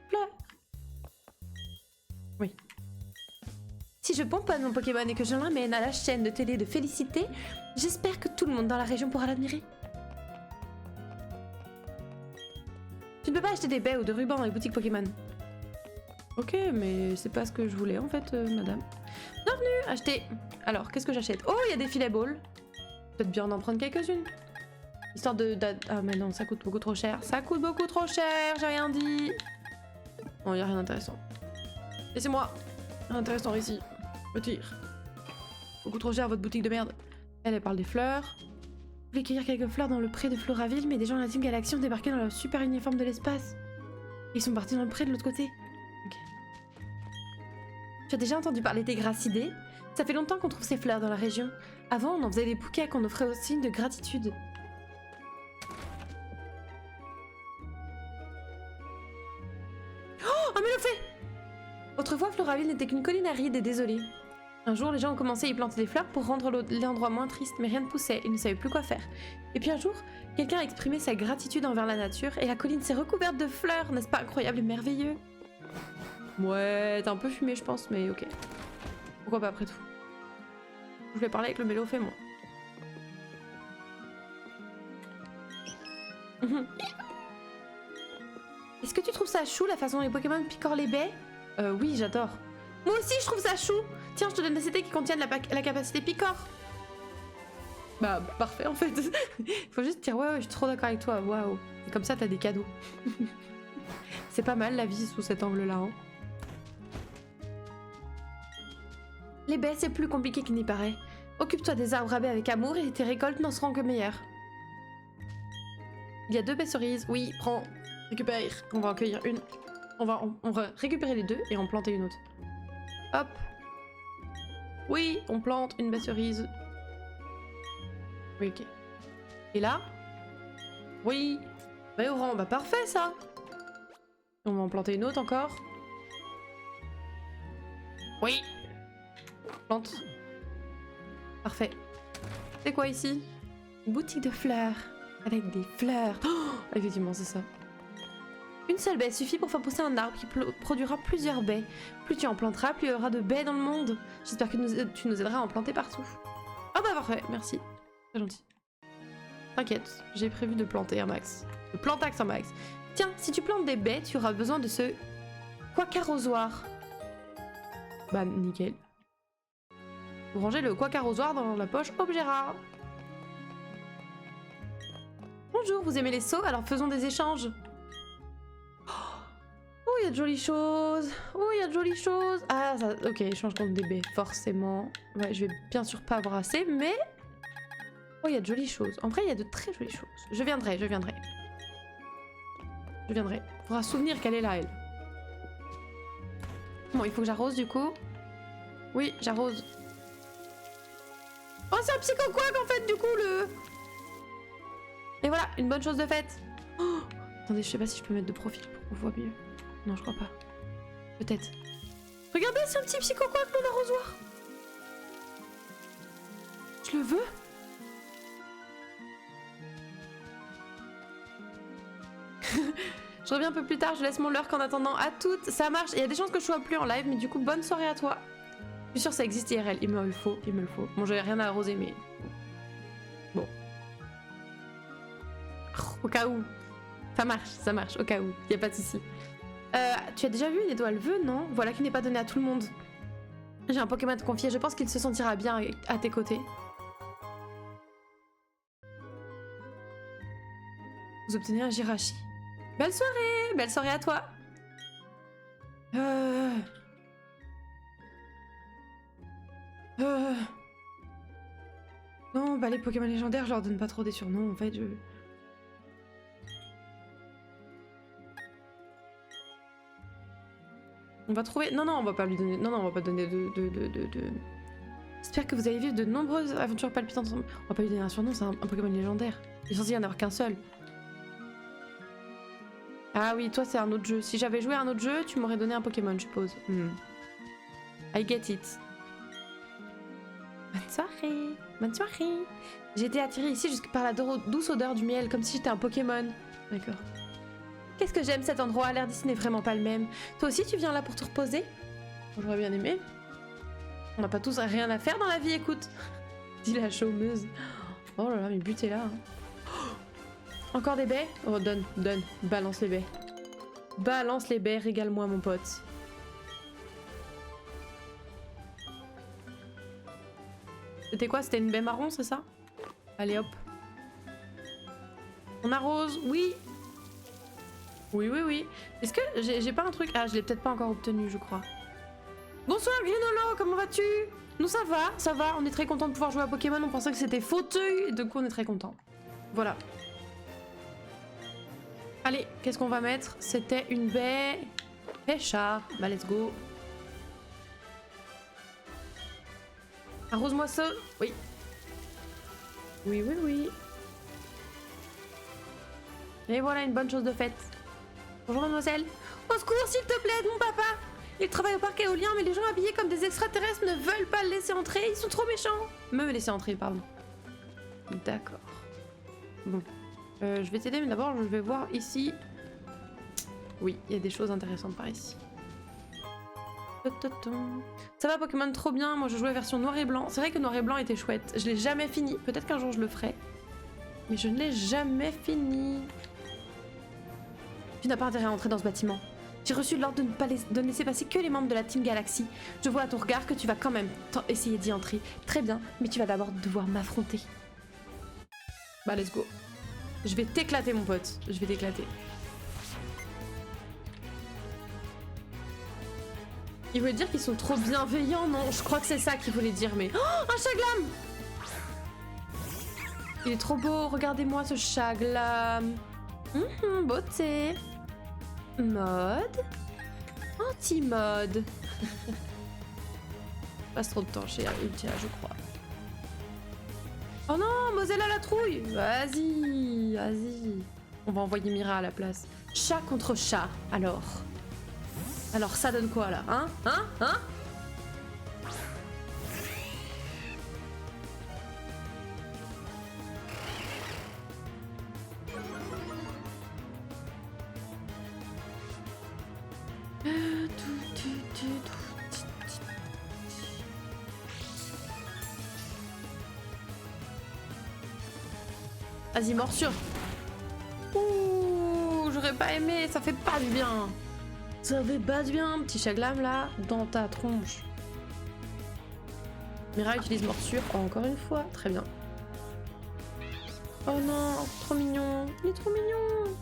fleurs. Oui. Si je pomponne mon Pokémon et que je l'emmène à la chaîne de télé de Félicité, j'espère que tout le monde dans la région pourra l'admirer. Tu ne peux pas acheter des baies ou de rubans dans les boutiques Pokémon. Ok, mais c'est pas ce que je voulais en fait, madame. Bienvenue, acheter. Alors, qu'est-ce que j'achète? Oh, il y a des filets balls. Peut-être bien d'en prendre quelques-unes. Histoire de... Ah mais non, ça coûte beaucoup trop cher. Ça coûte beaucoup trop cher, j'ai rien dit. Bon, il y a rien d'intéressant. Laissez-moi. Rien d'intéressant ici. Retire. Beaucoup trop cher, votre boutique de merde. Elle parle des fleurs. Vous voulez cueillir quelques fleurs dans le pré de Floraville, mais des gens de la Team Galaxy ont débarqué dans leur super uniforme de l'espace. Ils sont partis dans le pré de l'autre côté. Ok. Tu as déjà entendu parler des Gracidés? Ça fait longtemps qu'on trouve ces fleurs dans la région. Avant, on en faisait des bouquets qu'on offrait au signe de gratitude. Oh, un mélofée! Autrefois, Floraville n'était qu'une colline aride et désolée. Un jour, les gens ont commencé à y planter des fleurs pour rendre l'endroit moins triste, mais rien ne poussait, ils ne savaient plus quoi faire. Et puis un jour, quelqu'un a exprimé sa gratitude envers la nature, et la colline s'est recouverte de fleurs, n'est-ce pas incroyable et merveilleux? Ouais, t'es un peu fumé, je pense, mais ok. Pourquoi pas après tout? Je voulais parler avec le mélofée, moi. Est-ce que tu trouves ça chou, la façon dont les Pokémon picorent les baies? Oui, j'adore. Moi aussi, je trouve ça chou. Tiens, je te donne des CT qui contiennent la capacité picore. Bah, parfait, en fait. Faut juste dire, ouais, je suis trop d'accord avec toi, waouh. Et comme ça, t'as des cadeaux. C'est pas mal, la vie, sous cet angle-là, hein. Les baies, c'est plus compliqué qu'il n'y paraît. Occupe-toi des arbres à baies avec amour et tes récoltes n'en seront que meilleures. Il y a 2 baies cerises. Oui, prends. Récupère. On va en cueillir une. On va récupérer les 2 et en planter une autre. Hop. Oui, on plante une baie cerise. Oui, ok. Et là? Oui. Baie au rang. Bah parfait, ça. On va en planter une autre encore. Oui. Plante. Parfait. C'est quoi ici? Une boutique de fleurs. Avec des fleurs. Oh, effectivement, c'est ça. Une seule baie suffit pour faire pousser un arbre qui produira plusieurs baies. Plus tu en planteras, plus il y aura de baies dans le monde. J'espère que tu nous aideras à en planter partout. Ah bah parfait, merci. C'est gentil. T'inquiète, j'ai prévu de planter un max. De plantax un max. Tiens, si tu plantes des baies, tu auras besoin de ce quacarrosoir. Bah nickel. Vous rangez le quacarrosoir dans la poche objet rare. Bonjour, vous aimez les seaux? Alors faisons des échanges. Oh, il y a de jolies choses. Oh, il y a de jolies choses. Ah, ça... Ok, échange contre des baies, forcément. Ouais, je vais bien sûr pas avoir assez, mais... Oh, il y a de jolies choses. En vrai, il y a de très jolies choses. Je viendrai, je viendrai. Je viendrai. Faudra se souvenir qu'elle est là, elle. Bon, il faut que j'arrose, du coup. Oui, j'arrose. Oh, c'est un psycho-quack, en fait, du coup, le... Et voilà, une bonne chose de faite. Oh, attendez, je sais pas si je peux mettre de profil pour qu'on voit mieux. Non, je crois pas. Peut-être. Regardez, c'est un petit psycho-quack, mon arrosoir. Je le veux. Je reviens un peu plus tard, je laisse mon lurk en attendant. À toutes, ça marche. Il y a des chances que je sois plus en live, mais du coup, bonne soirée à toi. Je suis sûre que ça existe IRL. Il me le faut, il me le faut. Bon, j'avais rien à arroser, mais... Bon. Au cas où. Ça marche, au cas où. Y a pas de souci. Tu as déjà vu une étoile vœu, non? Voilà qui n'est pas donné à tout le monde. J'ai un Pokémon à te confier, je pense qu'il se sentira bien à tes côtés. Vous obtenez un Jirachi. Belle soirée à toi. Non, bah les Pokémon légendaires, je leur donne pas trop des surnoms en fait. On va trouver. Non, on va pas lui donner. Non, on va pas donner de. J'espère que vous allez vivre de nombreuses aventures palpitantes ensemble. On va pas lui donner un surnom, c'est un Pokémon légendaire. Il est censé y en avoir qu'un seul. Ah oui, toi c'est un autre jeu. Si j'avais joué à un autre jeu, tu m'aurais donné un Pokémon, je suppose. I get it. Bonne soirée. J'ai été attirée ici jusque par la douce odeur du miel, comme si j'étais un Pokémon. D'accord. Qu'est-ce que j'aime cet endroit, l'air d'ici n'est vraiment pas le même. Toi aussi tu viens là pour te reposer? J'aurais bien aimé. On n'a pas tous rien à faire dans la vie, écoute. Dit la chômeuse. Oh là là, mais butez là. Encore des baies? Oh, donne. Balance les baies. Balance les baies, régale-moi mon pote. C'était quoi? C'était une baie marron, c'est ça? Allez hop. On arrose, oui. Oui. Est-ce que j'ai pas un truc? Ah, je l'ai peut-être pas encore obtenu, je crois. Bonsoir Grinolo, comment vas-tu? Nous ça va, on est très content de pouvoir jouer à Pokémon, on pensait que c'était fauteuil, du coup on est très content. Voilà. Allez, qu'est-ce qu'on va mettre? C'était une baie... Chat. Bah let's go. Arrose-moi ça. Oui. Oui. Et voilà une bonne chose de faite. Bonjour mademoiselle. Au secours s'il te plaît, mon papa. Il travaille au parc éolien, mais les gens habillés comme des extraterrestres ne veulent pas le laisser entrer. Ils sont trop méchants. Me laisser entrer, pardon. D'accord. Bon. Je vais t'aider, mais d'abord, je vais voir ici. Oui, il y a des choses intéressantes par ici. Ça va, Pokémon, trop bien. Moi, je jouais version noir et blanc. C'est vrai que noir et blanc était chouette. Je l'ai jamais fini. Peut-être qu'un jour, je le ferai. Mais je ne l'ai jamais fini. Tu n'as pas intérêt à entrer dans ce bâtiment. J'ai reçu l'ordre de ne laisser passer que les membres de la Team Galaxy. Je vois à ton regard que tu vas quand même essayer d'y entrer. Très bien, mais tu vas d'abord devoir m'affronter. Bah, let's go. Je vais t'éclater, mon pote. Je vais t'éclater. Il voulait dire qu'ils sont trop bienveillants, non? Je crois que c'est ça qu'il voulait dire, mais... Oh, un Chaglam! Il est trop beau, regardez-moi ce Chaglam. Beauté. Mode. Anti-mode. Passe trop de temps chez Ultia, je crois. Oh non, Mosella la trouille. Vas-y. On va envoyer Mira à la place. Chat contre chat, alors. Alors ça donne quoi là? Hein? Vas-y, morsure. Ouh, j'aurais pas aimé, ça fait pas du bien. Ça fait pas du bien, petit Chaglam là, dans ta tronche. Mira utilise morsure encore une fois, très bien. Oh non, trop mignon, il est trop mignon.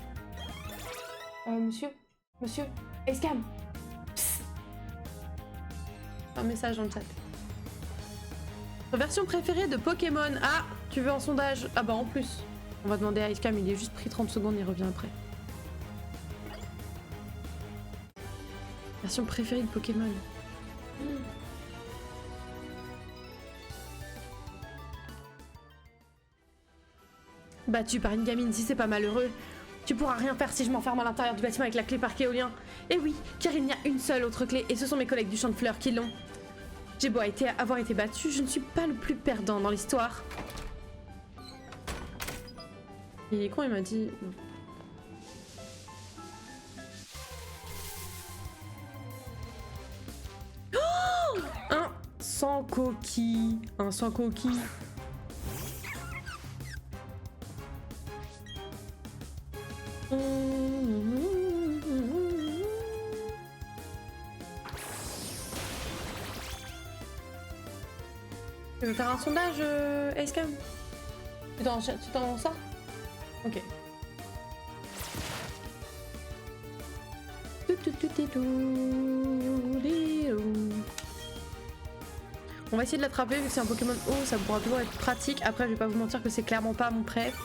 Monsieur, Escam. Un message dans le chat. Version préférée de Pokémon. Ah, tu veux un sondage? Ah bah en plus. On va demander à Icecam, il est juste pris 30 secondes, il revient après. Version préférée de Pokémon. Battu par une gamine, si c'est pas malheureux. Tu pourras rien faire si je m'enferme à l'intérieur du bâtiment avec la clé parc éolien. Et oui, car il n'y a une seule autre clé, et ce sont mes collègues du champ de fleurs qui l'ont. J'ai beau avoir été battu, je ne suis pas le plus perdant dans l'histoire. Il est con, il m'a dit... Oh, un sans coquille. Un sans coquille. Tu veux faire un sondage, Acecam? Tu t'en sors? Ok. On va essayer de l'attraper vu que c'est un Pokémon haut, ça pourra toujours être pratique. Après, je vais pas vous mentir que c'est clairement pas mon préf.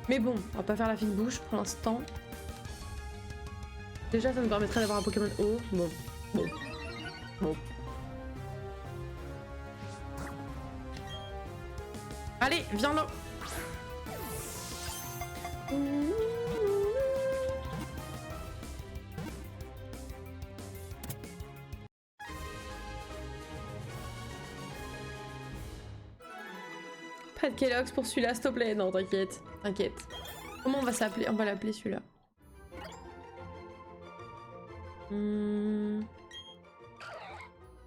Mais bon, on va pas faire la fine bouche pour l'instant. Déjà, ça nous permettrait d'avoir un Pokémon haut. Bon. Allez, viens là. Pas de Kellogg's pour celui-là, s'il te plaît. Non, t'inquiète. Comment on va s'appeler? On va l'appeler celui-là.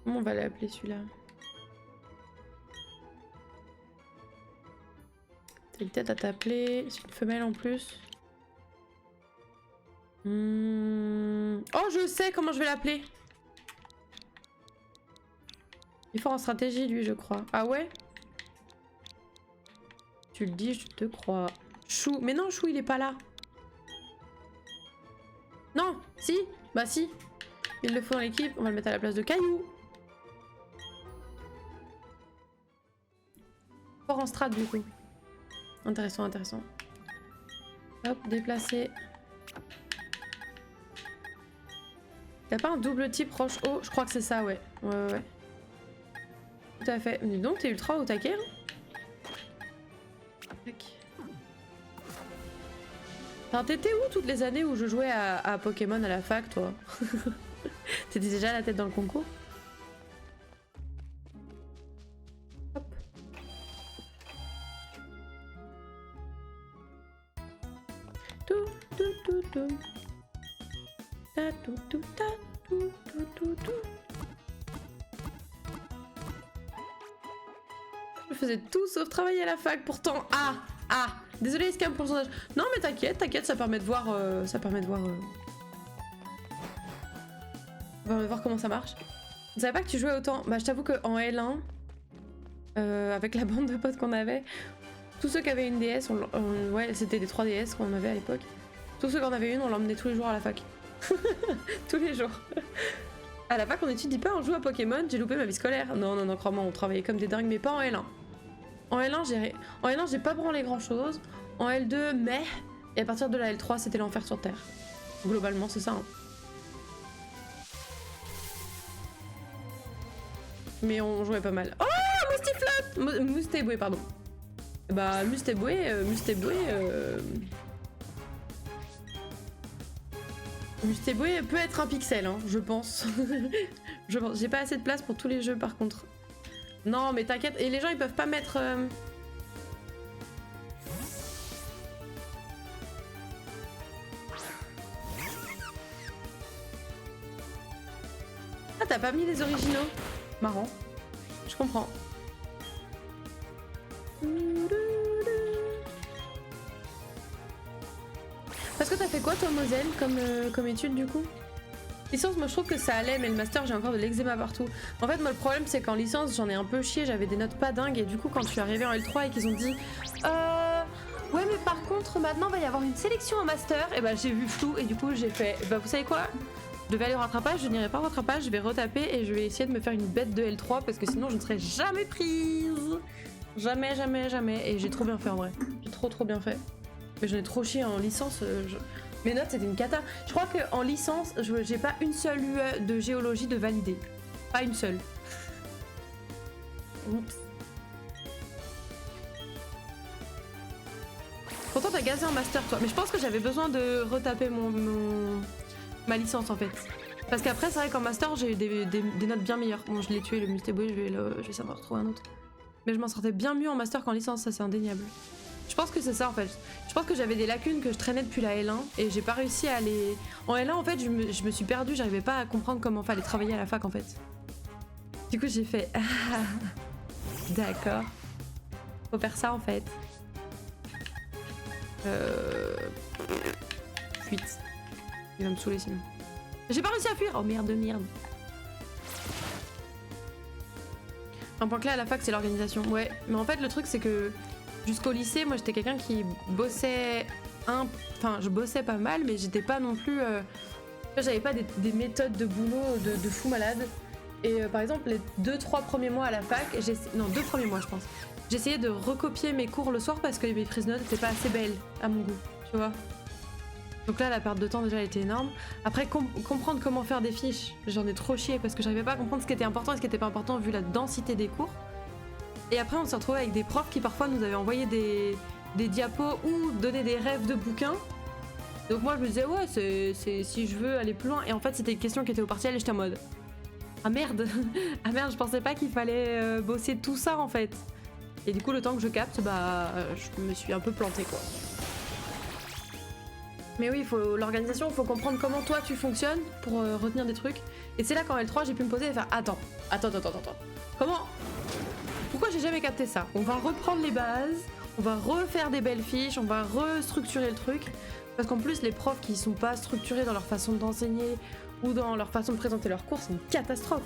Comment on va l'appeler celui-là? T'as une tête à t'appeler. C'est une femelle en plus. Oh, je sais comment je vais l'appeler. Il est fort en stratégie, lui, je crois. Ah ouais? Tu le dis, je te crois. Chou. Mais non, Chou, il est pas là. Non, si. Bah si. Il le faut dans l'équipe. On va le mettre à la place de Caillou. Fort en strat, du coup. Intéressant. Hop, déplacer. Y'a pas un double type roche haut? Je crois que c'est ça, ouais. Ouais. Tout à fait. Mais dis donc, t'es ultra au taquet, hein? Enfin, t'étais où toutes les années où je jouais à Pokémon à la fac, toi? T'étais déjà la tête dans le concours? Hop. Je faisais tout sauf travailler à la fac pourtant. Ah désolé Escam pour le sondage. Non mais t'inquiète, ça permet de voir ça permet de voir comment ça marche. Je savais pas que tu jouais autant. Bah je t'avoue qu'en L1 avec la bande de potes qu'on avait, tous ceux qui avaient une DS, ouais c'était des 3DS qu'on avait à l'époque. Tous ceux qui en avaient une, on l'emmenait tous les jours à la fac. Tous les jours. À la fac on étudie pas, on joue à Pokémon, j'ai loupé ma vie scolaire. Non, crois-moi, on travaillait comme des dingues, mais pas en L1. En L1 j'ai pas branlé grand chose. En L2, mais. Et à partir de la L3, c'était l'enfer sur Terre. Globalement, c'est ça. Hein. Mais on jouait pas mal. Oh, Mustiflot Mustéboué, pardon. Bah, Mustéboué. Mustéboué peut être un pixel, hein, je pense. J'ai pas assez de place pour tous les jeux, par contre. Non, mais t'inquiète. Et les gens, ils peuvent pas mettre... Ah, t'as pas mis les originaux? Marrant. Je comprends. Parce que t'as fait quoi, toi, Moselle, comme étude, du coup? Licence, moi je trouve que ça allait, mais le master j'ai encore de l'eczéma partout. En fait, moi le problème c'est qu'en licence j'en ai un peu chié, j'avais des notes pas dingues et du coup quand je suis arrivée en L3 et qu'ils ont dit ouais mais par contre maintenant il va y avoir une sélection en master, et bah j'ai vu flou et du coup j'ai fait bah vous savez quoi, je devais aller au rattrapage, je n'irai pas au rattrapage, je vais retaper et je vais essayer de me faire une bête de L3 parce que sinon je ne serais jamais prise. Jamais. Et j'ai trop bien fait en vrai. J'ai trop bien fait. Mais j'en ai trop chié en licence. Mes notes c'était une cata. Je crois qu'en licence, j'ai pas une seule UE de géologie de validée. Pas une seule. Oups. Pourtant t'as gazé en master toi. Mais je pense que j'avais besoin de retaper ma licence en fait. Parce qu'après c'est vrai qu'en master j'ai eu des notes bien meilleures. Bon je l'ai tué le Mustéboué, je vais savoir trouver un autre. Mais je m'en sortais bien mieux en master qu'en licence, ça c'est indéniable. Je pense que c'est ça en fait. Je pense que j'avais des lacunes que je traînais depuis la L1 et j'ai pas réussi à les... En L1 en fait je me suis perdue, j'arrivais pas à comprendre comment fallait travailler à la fac en fait. Du coup j'ai fait... D'accord. Faut faire ça en fait. Fuite. Il va me saouler sinon. J'ai pas réussi à fuir. Oh merde. Un point clé à la fac c'est l'organisation. Ouais, mais en fait le truc c'est que... Jusqu'au lycée, moi j'étais quelqu'un qui bossait enfin je bossais pas mal, mais j'étais pas non plus J'avais pas des méthodes de boulot de fou malade. Et par exemple, les 2-3 premiers mois à la fac, non, 2 premiers mois je pense, j'essayais de recopier mes cours le soir parce que mes prises notes n'étaient pas assez belles à mon goût, tu vois. Donc là, la perte de temps déjà était énorme. Après, comprendre comment faire des fiches, j'en ai trop chié parce que j'arrivais pas à comprendre ce qui était important et ce qui était pas important vu la densité des cours. Et après, on s'est retrouvé avec des profs qui parfois nous avaient envoyé des diapos ou donné des rêves de bouquins. Donc moi, je me disais, ouais, c'est si je veux aller plus loin. Et en fait, c'était une question qui était au partiel et j'étais en mode, ah merde, ah merde, je pensais pas qu'il fallait bosser tout ça en fait. Et du coup, le temps que je capte, bah, je me suis un peu plantée quoi. Mais oui, l'organisation, il faut comprendre comment toi tu fonctionnes pour retenir des trucs. Et c'est là qu'en L3, j'ai pu me poser et faire attends. Comment? Pourquoi j'ai jamais capté ça? On va reprendre les bases, on va refaire des belles fiches, on va restructurer le truc. Parce qu'en plus, les profs qui sont pas structurés dans leur façon d'enseigner ou dans leur façon de présenter leurs cours, c'est une catastrophe.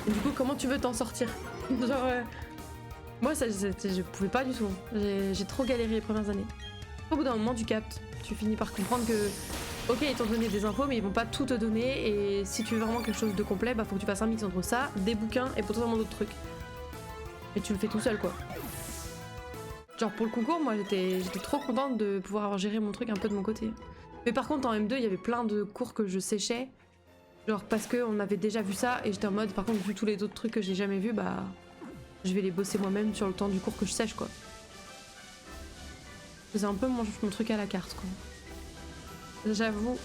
Et du coup, comment tu veux t'en sortir? Genre, moi, je pouvais pas du tout. J'ai trop galéré les premières années. Au bout d'un moment, tu captes. Tu finis par comprendre que, ok, ils t'ont donné des infos, mais ils vont pas tout te donner. Et si tu veux vraiment quelque chose de complet, bah faut que tu fasses un mix entre ça, des bouquins et potentiellement d'autres trucs. Et tu le fais tout seul, quoi. Genre pour le concours, moi j'étais trop contente de pouvoir gérer mon truc un peu de mon côté. Mais par contre en M2 il y avait plein de cours que je séchais. Genre parce qu'on avait déjà vu ça et j'étais en mode par contre vu tous les autres trucs que j'ai jamais vus, bah je vais les bosser moi-même sur le temps du cours que je sèche quoi. C'est un peu mon truc à la carte quoi. J'avoue.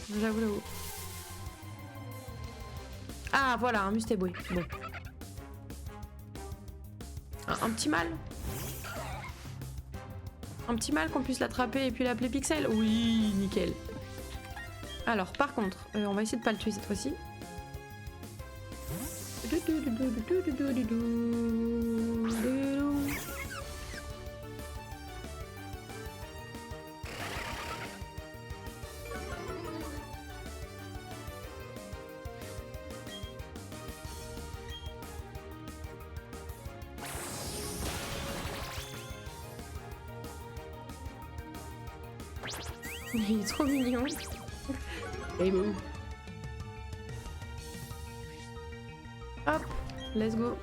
Ah voilà, un Mustéboué. Bon. Un petit mal. Un petit mal qu'on puisse l'attraper et puis l'appeler Pixel. Oui, nickel. Alors, par contre, on va essayer de pas le tuer cette fois-ci. Il est trop mignon. Et bon. Hop, let's go.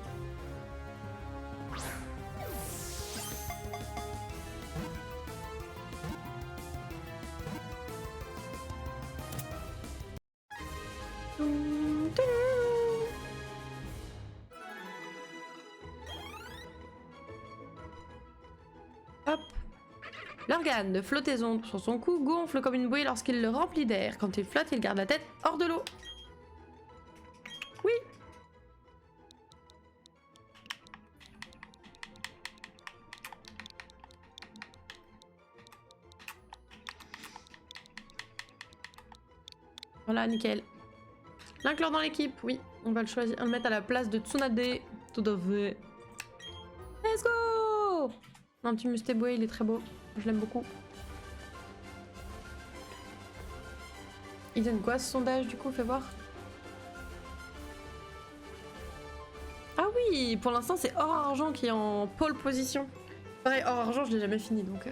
Hop. L'organe de flottaison sur son cou gonfle comme une bouée lorsqu'il le remplit d'air. Quand il flotte, il garde la tête hors de l'eau. Oui. Voilà, nickel. L'inclure dans l'équipe, oui. On va le choisir, on va le mettre à la place de Tsunade. Tout à fait. Let's go! Un petit Mustéboué, il est très beau. Je l'aime beaucoup. Il donne quoi ce sondage du coup? Fais voir. Ah oui, pour l'instant c'est Or Argent qui est en pole position. Pareil, Or Argent je l'ai jamais fini donc...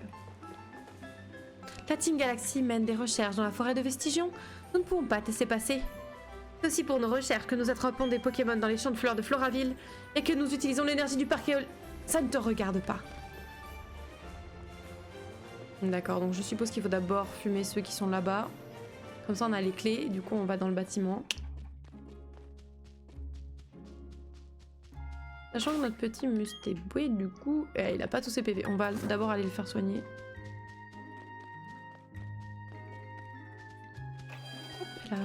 La Team Galaxy mène des recherches dans la forêt de Vestigion. Nous ne pouvons pas te laisser passer. C'est aussi pour nos recherches que nous attrapons des Pokémon dans les champs de fleurs de Floraville et que nous utilisons l'énergie du parc éolien. Ça ne te regarde pas. D'accord, donc je suppose qu'il faut d'abord fumer ceux qui sont là-bas. Comme ça on a les clés, du coup on va dans le bâtiment. Sachant que notre petit Mustéboué, du coup, il a pas tous ses PV. On va d'abord aller le faire soigner. Hop là.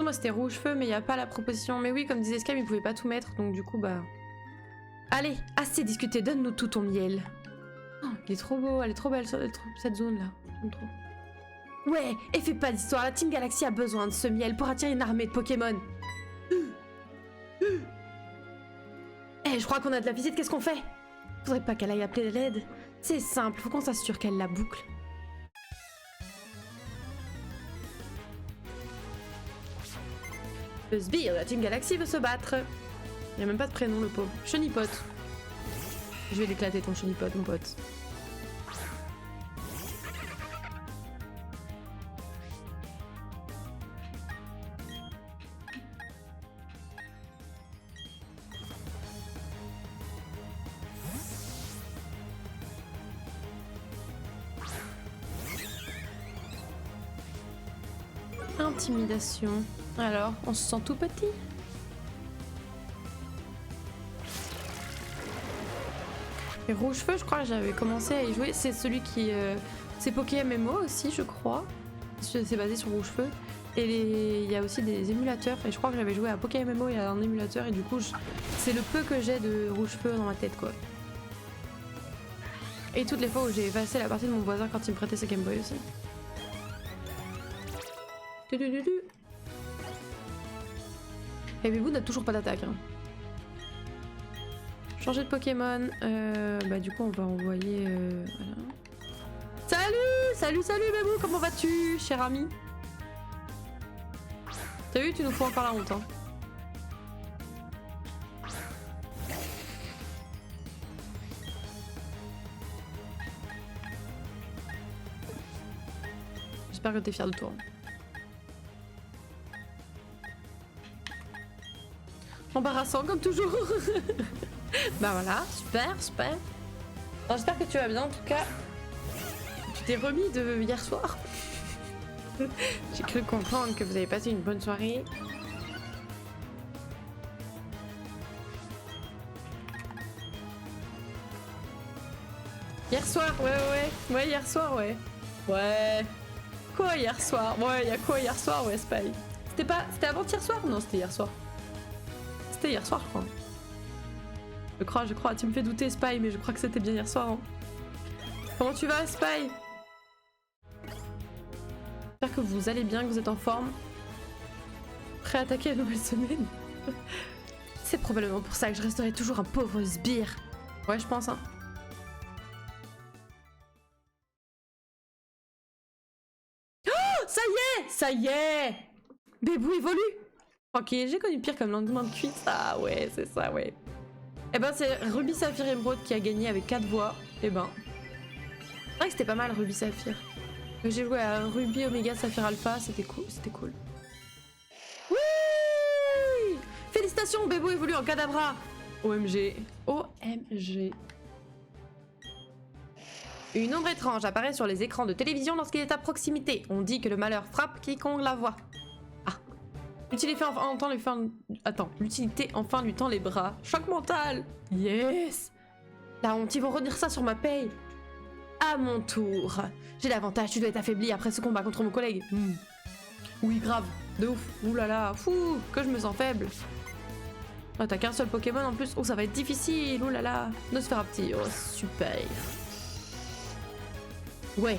Moi c'était rouge feu mais il n'y a pas la proposition. Mais oui, comme disait Scam, il pouvait pas tout mettre donc du coup bah... Allez, assez discuté, donne-nous tout ton miel. Oh, il est trop beau, elle est trop belle cette zone là. J'aime trop. Ouais, et fais pas d'histoire, la Team Galaxy a besoin de ce miel pour attirer une armée de Pokémon. Eh, je crois qu'on a de la visite, qu'est-ce qu'on fait? Faudrait pas qu'elle aille appeler l'aide. C'est simple, faut qu'on s'assure qu'elle la boucle. Le sbire de la Team Galaxy veut se battre. Il a même pas de prénom, le pauvre. Chenipote. Je vais l'éclater ton chenipote, mon pote. Intimidation. Alors, on se sent tout petit. Et Rouge-Feu, je crois que j'avais commencé à y jouer. C'est celui qui... c'est Pokémon aussi, je crois. C'est basé sur Rouge-Feu. Et il y a aussi des émulateurs. Et je crois que j'avais joué à Pokémon, il y a un émulateur. Et du coup, c'est le peu que j'ai de Rouge-Feu dans ma tête, quoi. Et toutes les fois où j'ai effacé la partie de mon voisin quand il me prêtait sa Game Boy aussi. Et Bébou n'a toujours pas d'attaque. Hein. Changer de Pokémon. Bah du coup on va envoyer... voilà. Salut Bébou, comment vas-tu, cher ami? T'as vu, tu nous fous encore la honte. Hein. J'espère que t'es fier de toi. Embarrassant comme toujours. Bah voilà, super. J'espère que tu vas bien en tout cas. Tu t'es remis de hier soir. J'ai cru comprendre que vous avez passé une bonne soirée. Hier soir, ouais, hier soir, ouais. Ouais. Quoi hier soir? Ouais, y a quoi hier soir, ouais, Spy? C'était avant-hier soir? Non, c'était hier soir. C'était hier soir, je crois. Je crois. Tu me fais douter, Spy, mais je crois que c'était bien hier soir. Hein. Comment tu vas, Spy? J'espère que vous allez bien, que vous êtes en forme. Prêt à attaquer la nouvelle semaine. C'est probablement pour ça que je resterai toujours un pauvre sbire. Ouais, je pense, hein. Oh, ça y est Bébou évolue. Ok, j'ai connu pire comme lendemain de cuite. Ah ouais, c'est ça, ouais. Eh ben, c'est Ruby Saphir Emeraude qui a gagné avec 4 voix. Eh ben. C'est vrai que c'était pas mal, Ruby Saphir. J'ai joué à Ruby Omega Saphir Alpha, c'était cool. Oui! Félicitations, Bébou évolue en Kadabra. OMG. Une ombre étrange apparaît sur les écrans de télévision lorsqu'il est à proximité. On dit que le malheur frappe quiconque la voit. L'utilité enfin lui tend les bras. Choc mental. Yes. La honte, ils vont redire ça sur ma paye. À mon tour. J'ai l'avantage, tu dois être affaibli après ce combat contre mon collègue. Oui, grave. De ouf. Ouh là là. Fou, que je me sens faible. Oh, t'as qu'un seul Pokémon en plus. Oh, ça va être difficile. Ouh là là. Nosferapti. Oh, super. Ouais.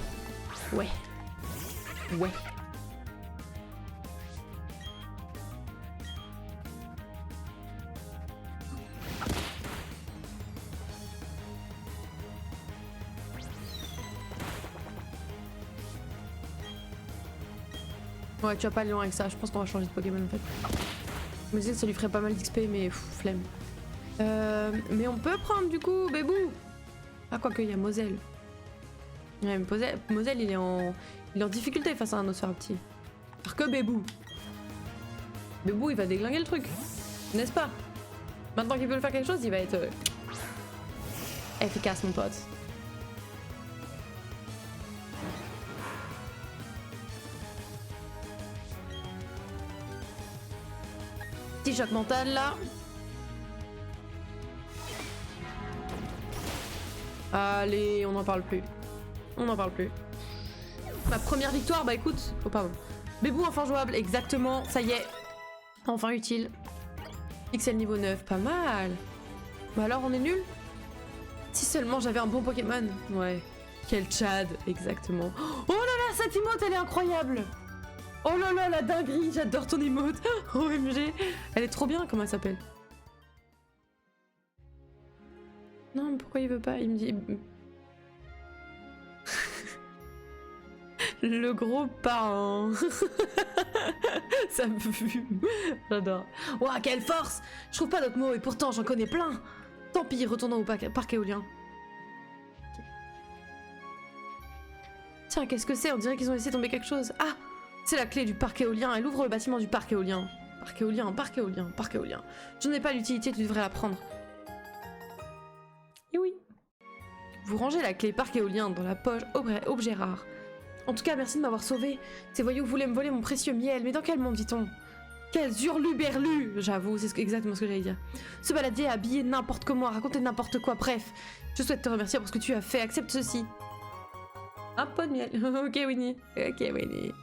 Ouais, tu vas pas aller loin avec ça, je pense qu'on va changer de Pokémon en fait. Je me disais que ça lui ferait pas mal d'XP, mais flemme. Mais on peut prendre du coup Bébou. Ah, quoique, il y a Moselle. Ouais, mais Moselle, il est en difficulté face à un Nosferapti. Alors que Bébou. Bébou, il va déglinguer le truc. N'est-ce pas? Maintenant qu'il peut faire quelque chose, il va être efficace, mon pote. Petit choc mental là. Allez, on n'en parle plus. Ma première victoire, bah écoute. Oh pardon. Bébou enfin jouable, exactement, ça y est. Enfin utile. Pixel niveau 9, pas mal. Bah alors on est nul? Si seulement j'avais un bon Pokémon. Ouais. Quel Chad, exactement. Oh là là, cette emote elle est incroyable. Oh là là, la dinguerie, j'adore ton emote. OMG. Elle est trop bien, comment elle s'appelle? Non, mais pourquoi il veut pas? Il me dit... Le gros parrain. Ça me fume. J'adore. Ouah, quelle force! Je trouve pas d'autres mots et pourtant j'en connais plein. Tant pis, retournons au parc éolien. Tiens, qu'est-ce que c'est? On dirait qu'ils ont laissé tomber quelque chose. Ah! C'est la clé du parc éolien. Elle ouvre le bâtiment du parc éolien. Parc éolien, parc éolien, parc éolien. Je n'ai pas l'utilité, tu devrais la prendre. Et oui. Vous rangez la clé parc éolien dans la poche objet rare. En tout cas, merci de m'avoir sauvé. Ces voyous voulaient me voler mon précieux miel, mais dans quel monde vit-on? Quels hurluberlus! J'avoue, c'est exactement ce que j'allais dire. Se balader, habiller n'importe comment, raconter n'importe quoi, bref. Je souhaite te remercier pour ce que tu as fait. Accepte ceci. Un pot de miel. Ok, Winnie. Ok, Winnie.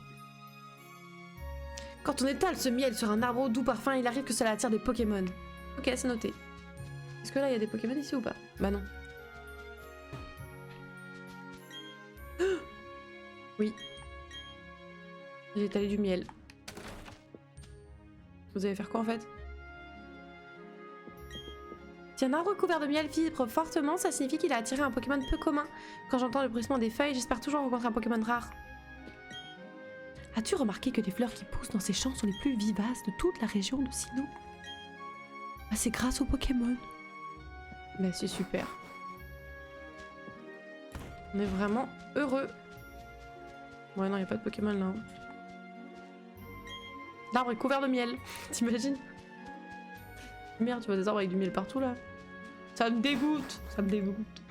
Quand on étale ce miel sur un arbre au doux parfum, il arrive que cela attire des Pokémon. Ok, c'est noté. Est-ce que là, il y a des Pokémon ici ou pas? Bah non. Oui. J'ai étalé du miel. Vous allez faire quoi en fait? Si un arbre couvert de miel vibre fortement, ça signifie qu'il a attiré un Pokémon peu commun. Quand j'entends le bruissement des feuilles, j'espère toujours rencontrer un Pokémon rare. As-tu remarqué que les fleurs qui poussent dans ces champs sont les plus vivaces de toute la région de Sinnoh? Ah, c'est grâce aux Pokémon. Bah c'est super. On est vraiment heureux. Ouais non, y a pas de Pokémon là. L'arbre est couvert de miel, t'imagines? Merde, tu vois des arbres avec du miel partout là. Ça me dégoûte, ça me dégoûte.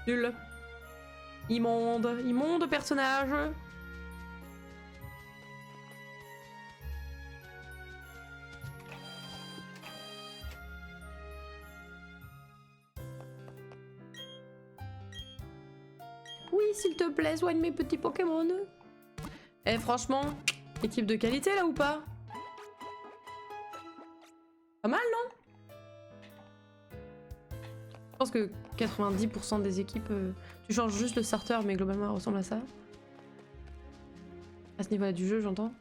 Nul. Immonde personnage. Oui, s'il te plaît, soigne mes petits Pokémon. Eh, franchement, équipe de qualité là ou pas? Pas mal, non? Je pense que 90% des équipes, tu changes juste le starter, mais globalement elle ressemble à ça. À ce niveau-là du jeu, j'entends.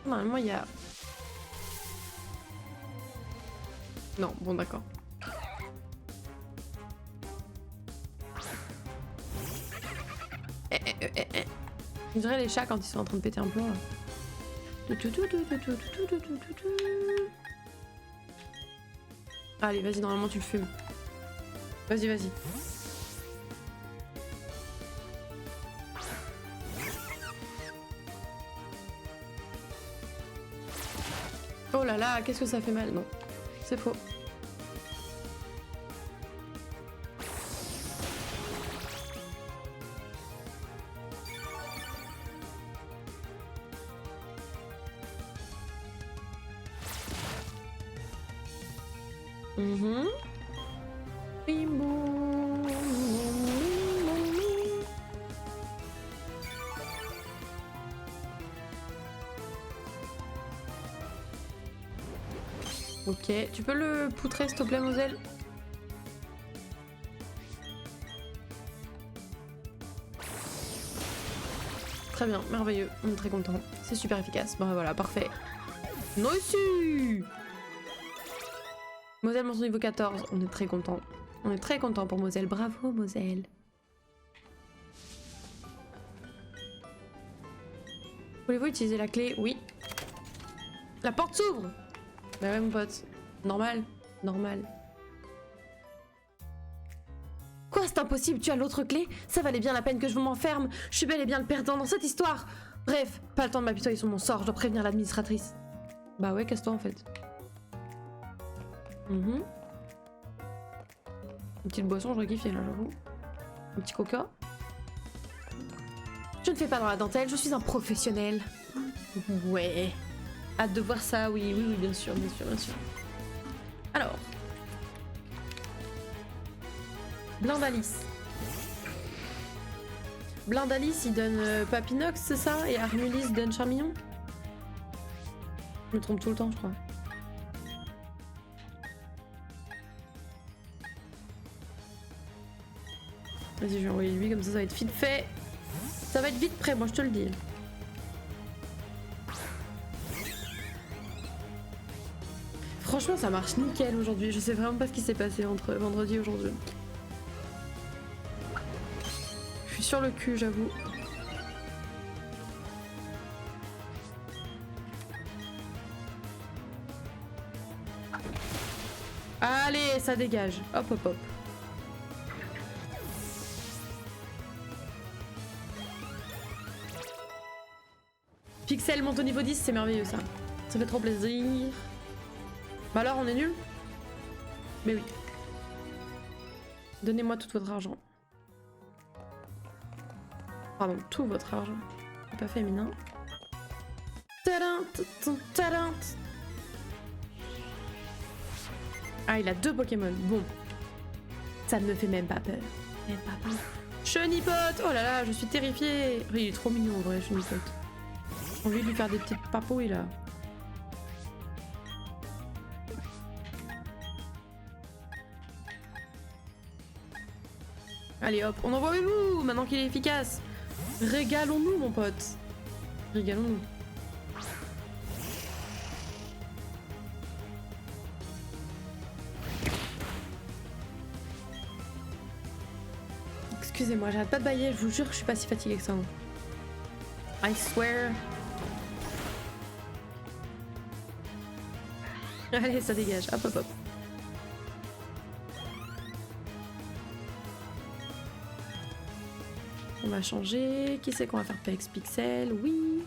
Normalement, il y a... Non, bon d'accord. On dirait les chats quand ils sont en train de péter un plomb là. Allez, vas-y, normalement tu le fumes. Vas-y, vas-y. Oh là là, qu'est-ce que ça fait mal? Non, c'est faux. Ok, tu peux le poutrer s'il te plaît, Moselle? Très bien, merveilleux, on est très content. C'est super efficace. Bon voilà, parfait. Nice. Moselle monte au niveau 14, on est très content. On est très content pour Moselle, bravo Moselle. Voulez-vous utiliser la clé? Oui. La porte s'ouvre! Bah ouais mon pote. Normal. Normal. Quoi, c'est impossible, tu as l'autre clé? Ça valait bien la peine que je m'enferme. Je suis bel et bien le perdant dans cette histoire. Bref, pas le temps de m'apitoyer sur mon sort, je dois prévenir l'administratrice. Bah ouais, casse-toi en fait. Une petite boisson, j'aurais kiffé là, j'avoue. Un petit coca. Je ne fais pas dans la dentelle, je suis un professionnel. Ouais. Hâte de voir ça, oui, oui, oui, bien sûr, bien sûr, bien sûr. Alors. Blindalis. Blindalis, il donne Papinox, c'est ça? Et Armulis donne Charmillon? Je me trompe tout le temps, je crois. Vas-y, je vais envoyer lui, comme ça va être vite fait. Ça va être vite prêt, moi je te le dis. Franchement, ça marche nickel aujourd'hui. Je sais vraiment pas ce qui s'est passé entre vendredi et aujourd'hui. Je suis sur le cul, j'avoue. Allez, ça dégage. Hop, hop, hop. Pixel monte au niveau 10, c'est merveilleux ça. Ça fait trop plaisir. Bah alors, on est nul? Mais oui. Donnez-moi tout votre argent. Pardon, tout votre argent. C'est pas féminin. Tadam, tadam. Ah, il a 2 Pokémon. Bon. Ça ne me fait même pas peur. Même pas peur. Chenipote! Oh là là, je suis terrifiée. Il est trop mignon en vrai, Chenipote. J'ai envie de lui faire des petites papouilles là. Allez hop, on envoie Bébou maintenant qu'il est efficace. Régalons-nous mon pote. Régalons-nous. Excusez-moi, j'arrête pas de bailler, je vous jure que je suis pas si fatiguée que ça. I swear. Allez, ça dégage. Hop hop hop. On va changer. Qui c'est qu'on va faire PX Pixel? Oui.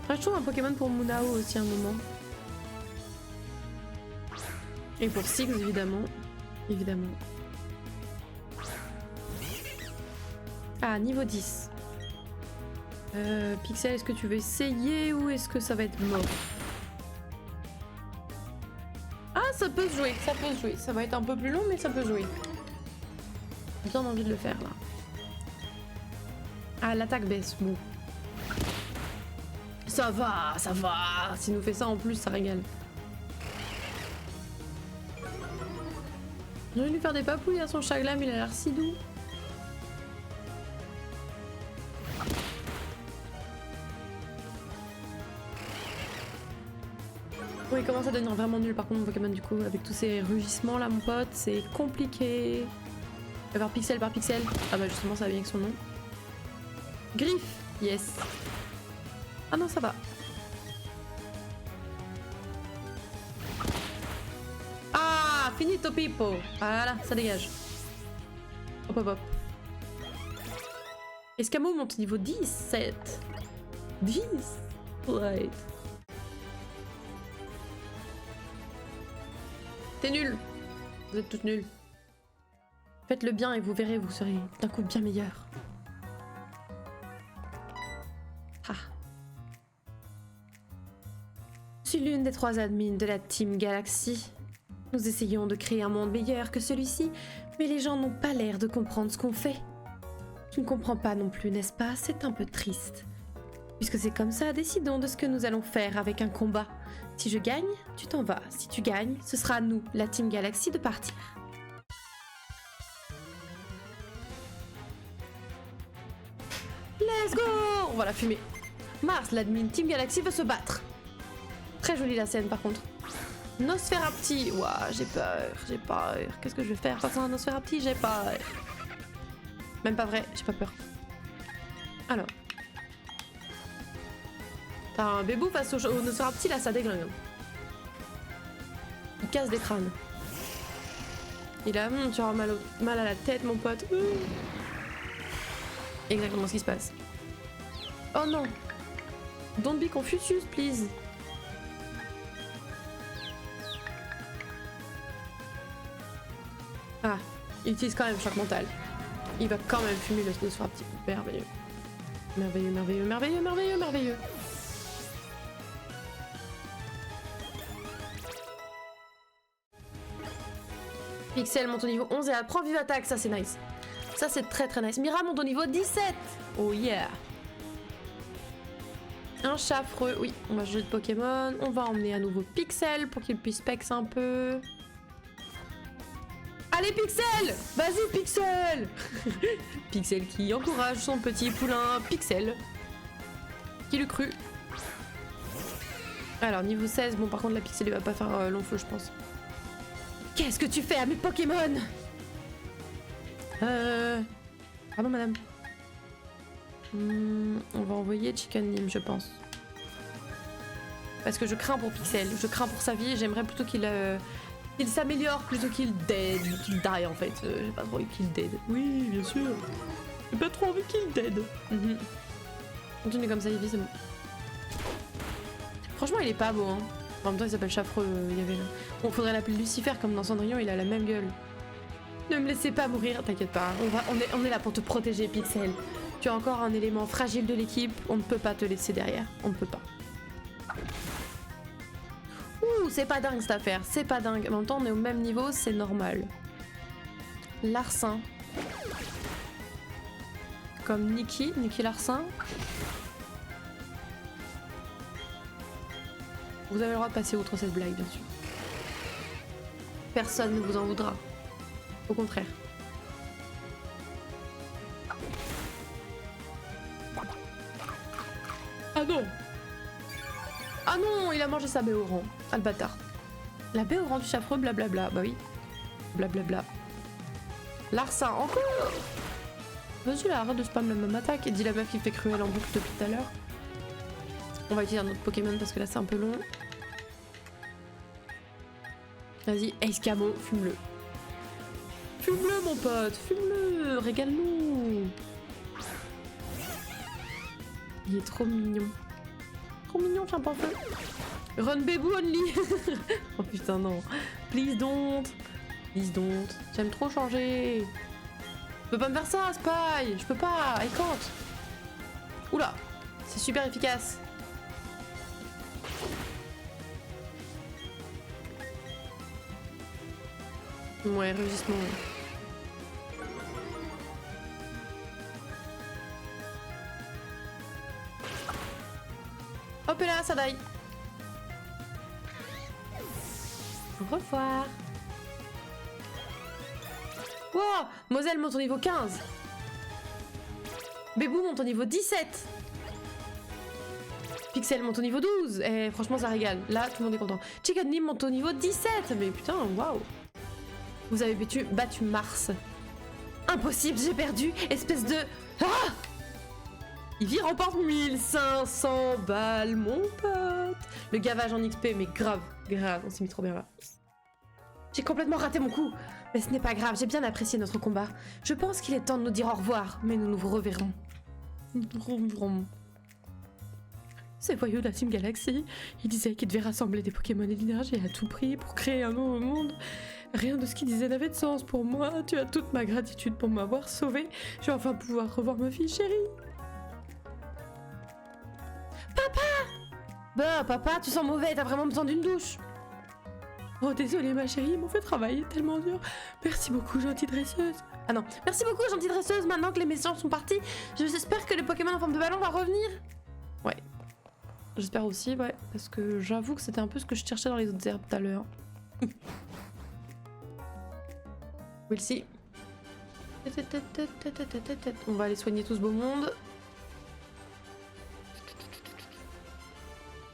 Ah, je trouve un Pokémon pour Munao aussi un moment. Et pour Six évidemment. Évidemment. Ah, niveau 10. Pixel, est-ce que tu veux essayer ou est-ce que ça va être mort? Ah, ça peut se jouer, ça peut se jouer. Ça va être un peu plus long, mais ça peut jouer. J'ai bien envie de le faire là. Ah, l'attaque baisse, bon. Ça va, ça va. S'il nous fait ça en plus, ça régale. J'ai envie de lui faire des papouilles à son chaglam, il a l'air si doux. Oui, il commence à devenir vraiment nul par contre mon Pokémon du coup, avec tous ces rugissements là mon pote, c'est compliqué. Par pixel par pixel. Ah bah justement ça va bien avec son nom. Griffe, yes. Ah non ça va. Ah, finito pipo. Voilà, ça dégage. Hop hop hop. Escamo monte niveau 17. 10. Ouais. T'es nul. Vous êtes toutes nulles. Faites le bien et vous verrez, vous serez d'un coup bien meilleur. Ah. Je suis l'une des 3 admins de la Team Galaxy. Nous essayons de créer un monde meilleur que celui-ci, mais les gens n'ont pas l'air de comprendre ce qu'on fait. Tu ne comprends pas non plus, n'est-ce pas? C'est un peu triste. Puisque c'est comme ça, décidons de ce que nous allons faire avec un combat. Si je gagne, tu t'en vas. Si tu gagnes, ce sera à nous, la Team Galaxy, de partir. Let's go! On va la fumer. Mars, l'admin Team Galaxy veut se battre. Très jolie la scène par contre. Nosferapti. Ouah, j'ai peur, j'ai peur. Qu'est-ce que je vais faire face à un Nosferapti? J'ai peur. Même pas vrai, j'ai pas peur. Alors. T'as un bébou face au Nosferapti, là ça déglingue. Il casse des crânes. Il a tu auras mal à la tête mon pote. Exactement ce qui se passe. Oh non. Don't be Confucius, please. Ah, il utilise quand même choc mental. Il va quand même fumer le Nosferapti. Merveilleux. Merveilleux, merveilleux, merveilleux, merveilleux, merveilleux. Pixel monte au niveau 11 et elle prend vive attaque, ça c'est nice. Ça c'est très très nice. Mira monte au niveau 17. Oh yeah. Un chat affreux, oui, on va changer de Pokémon. On va emmener à nouveau Pixel pour qu'il puisse pex un peu. Allez Pixel! Vas-y Pixel! Pixel qui encourage son petit poulain Pixel. Qui l'eût cru? Alors niveau 16, bon par contre la Pixel il va pas faire long feu je pense. Qu'est-ce que tu fais à mes Pokémon? Pardon madame. On va envoyer Chicken Nim je pense. Parce que je crains pour Pixel, je crains pour sa vie et j'aimerais plutôt qu'il s'améliore plutôt qu'il dead, qu'il die en fait. J'ai pas trop envie qu'il dead. Oui bien sûr. J'ai pas trop envie qu'il dead. Continue comme ça Yves, c'est bon. Franchement il est pas beau hein. En même temps il s'appelle Chaffreux, il y avait là. Bon faudrait l'appeler Lucifer comme dans Cendrillon, il a la même gueule. Ne me laissez pas mourir, t'inquiète pas, on est là pour te protéger Pixel. Tu es encore un élément fragile de l'équipe, on ne peut pas te laisser derrière, on ne peut pas. Ouh, c'est pas dingue cette affaire, c'est pas dingue. En même temps on est au même niveau, c'est normal. Larcin. Comme Nikki Larcin. Vous avez le droit de passer outre cette blague, bien sûr. Personne ne vous en voudra. Au contraire. Ah non! Ah non, il a mangé sa baie au rang. Ah le bâtard. La baie au rang du chaffreux, blablabla. Bah oui. Blablabla. Larcin, encore! Vas-y là, arrête de spam la même attaque. Et dis la meuf qui fait cruel en boucle depuis tout à l'heure. On va utiliser un autre Pokémon parce que là c'est un peu long. Vas-y, Escamo, fume-le. Fume-le mon pote, fume-le, régale-nous. Il est trop mignon. Trop mignon, tiens pas en feu. Run baby only. Oh putain non. Please don't. Please don't. J'aime trop changer. Je peux pas me faire ça, Spy. Je peux pas, I can't. Oula, c'est super efficace. Ouais, rugissement. Hop là, ça die. Au revoir. Wow, Moselle monte au niveau 15. Bébou monte au niveau 17. Pixel monte au niveau 12. Et franchement, ça régale. Là, tout le monde est content. Chicken Nim monte au niveau 17. Mais putain, waouh. Vous avez battu Mars. Impossible, j'ai perdu. Espèce de... Ah! Ivy remporte 1500 balles, mon pote. Le gavage en XP, mais grave, on s'est mis trop bien là. J'ai complètement raté mon coup. Mais ce n'est pas grave, j'ai bien apprécié notre combat. Je pense qu'il est temps de nous dire au revoir, mais nous nous reverrons. Ces voyous de la Team Galaxy, ils disaient qu'ils devaient rassembler des Pokémon et de l'énergie à tout prix pour créer un nouveau monde. Rien de ce qu'ils disaient n'avait de sens pour moi. Tu as toute ma gratitude pour m'avoir sauvée. Je vais enfin pouvoir revoir ma fille chérie. Papa! Bah, papa, tu sens mauvais, t'as vraiment besoin d'une douche. Oh, désolée, ma chérie, ils m'ont fait travailler tellement dur. Merci beaucoup, gentille dresseuse. Ah non, merci beaucoup, gentille dresseuse. Maintenant que les méchants sont partis, j'espère que le Pokémon en forme de ballon va revenir. Ouais. J'espère aussi, ouais. Parce que j'avoue que c'était un peu ce que je cherchais dans les autres herbes tout à l'heure. We'll see. On va aller soigner tout ce beau monde.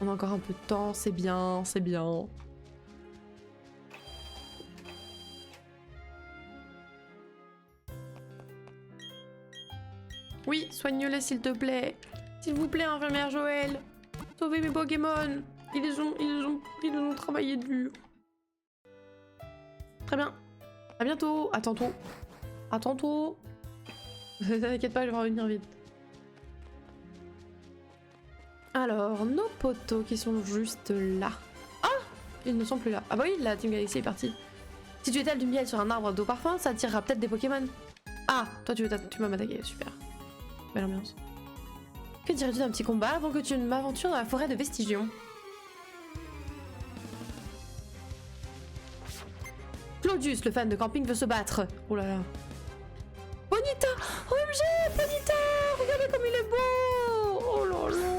On a encore un peu de temps, c'est bien, c'est bien. Oui, soigne-les s'il te plaît. S'il vous plaît, infirmière Joël. Sauvez mes Pokémon. Ils les ont travaillé dur. Très bien. À bientôt. À tantôt. À tantôt. T'inquiète pas, je vais revenir vite. Alors, nos potos qui sont juste là. Ah! Ils ne sont plus là. Ah bah oui, la Team Galaxy est partie. Si tu étales du miel sur un arbre d'eau parfum, ça attirera peut-être des Pokémon. Ah! Toi, tu vas m'attaquer. Super. Belle ambiance. Que dirais-tu d'un petit combat avant que tu ne m'aventures dans la forêt de Vestigion? Claudius, le fan de camping, veut se battre. Oh là là. Ponyta! OMG! Ponyta! Regardez comme il est beau! Oh là là!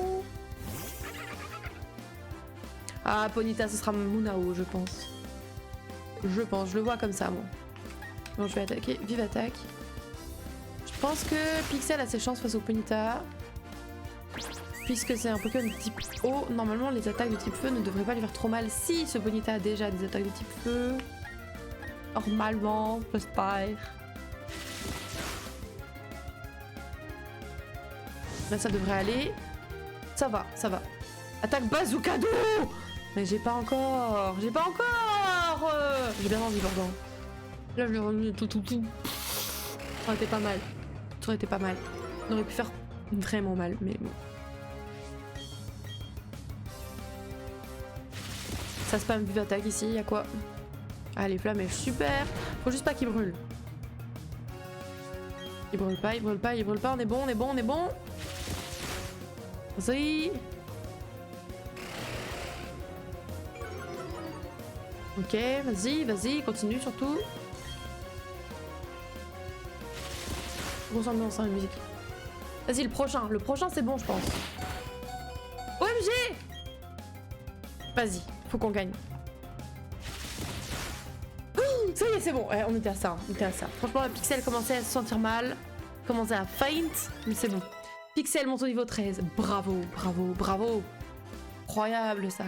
Ah, Ponyta, ce sera Munao, je pense. Je le vois comme ça, moi. Bon, je vais attaquer. Vive attaque. Je pense que Pixel a ses chances face au Ponyta. Puisque c'est un Pokémon de type eau, normalement les attaques de type feu ne devraient pas lui faire trop mal si ce Ponyta a déjà des attaques de type feu. Normalement, j'espère. Là ça devrait aller. Ça va, ça va. Attaque bazooka d'eau. Mais j'ai pas encore. J'ai pas encore. J'ai bien envie pourtant. Là je l'ai remis tout. Ça aurait été pas mal. Ça aurait été pas mal. On aurait pu faire vraiment mal, mais bon. Ça spam vive attaque ici, y'a quoi? Ah les flammes, super. Faut juste pas qu'il brûle. Il brûle pas, il brûle pas, il brûle pas. On est bon, on est bon, on est bon. Vas-y. Ok, vas-y, vas-y, continue surtout. Grosse ambiance, hein, la musique. Vas-y, le prochain c'est bon, je pense. OMG! Vas-y, faut qu'on gagne. Ça y est, c'est bon. Ouais, on était à ça, on était à ça. Franchement, la Pixel commençait à se sentir mal, commençait à faint, mais c'est bon. Pixel monte au niveau 13. Bravo, bravo, bravo. Incroyable ça.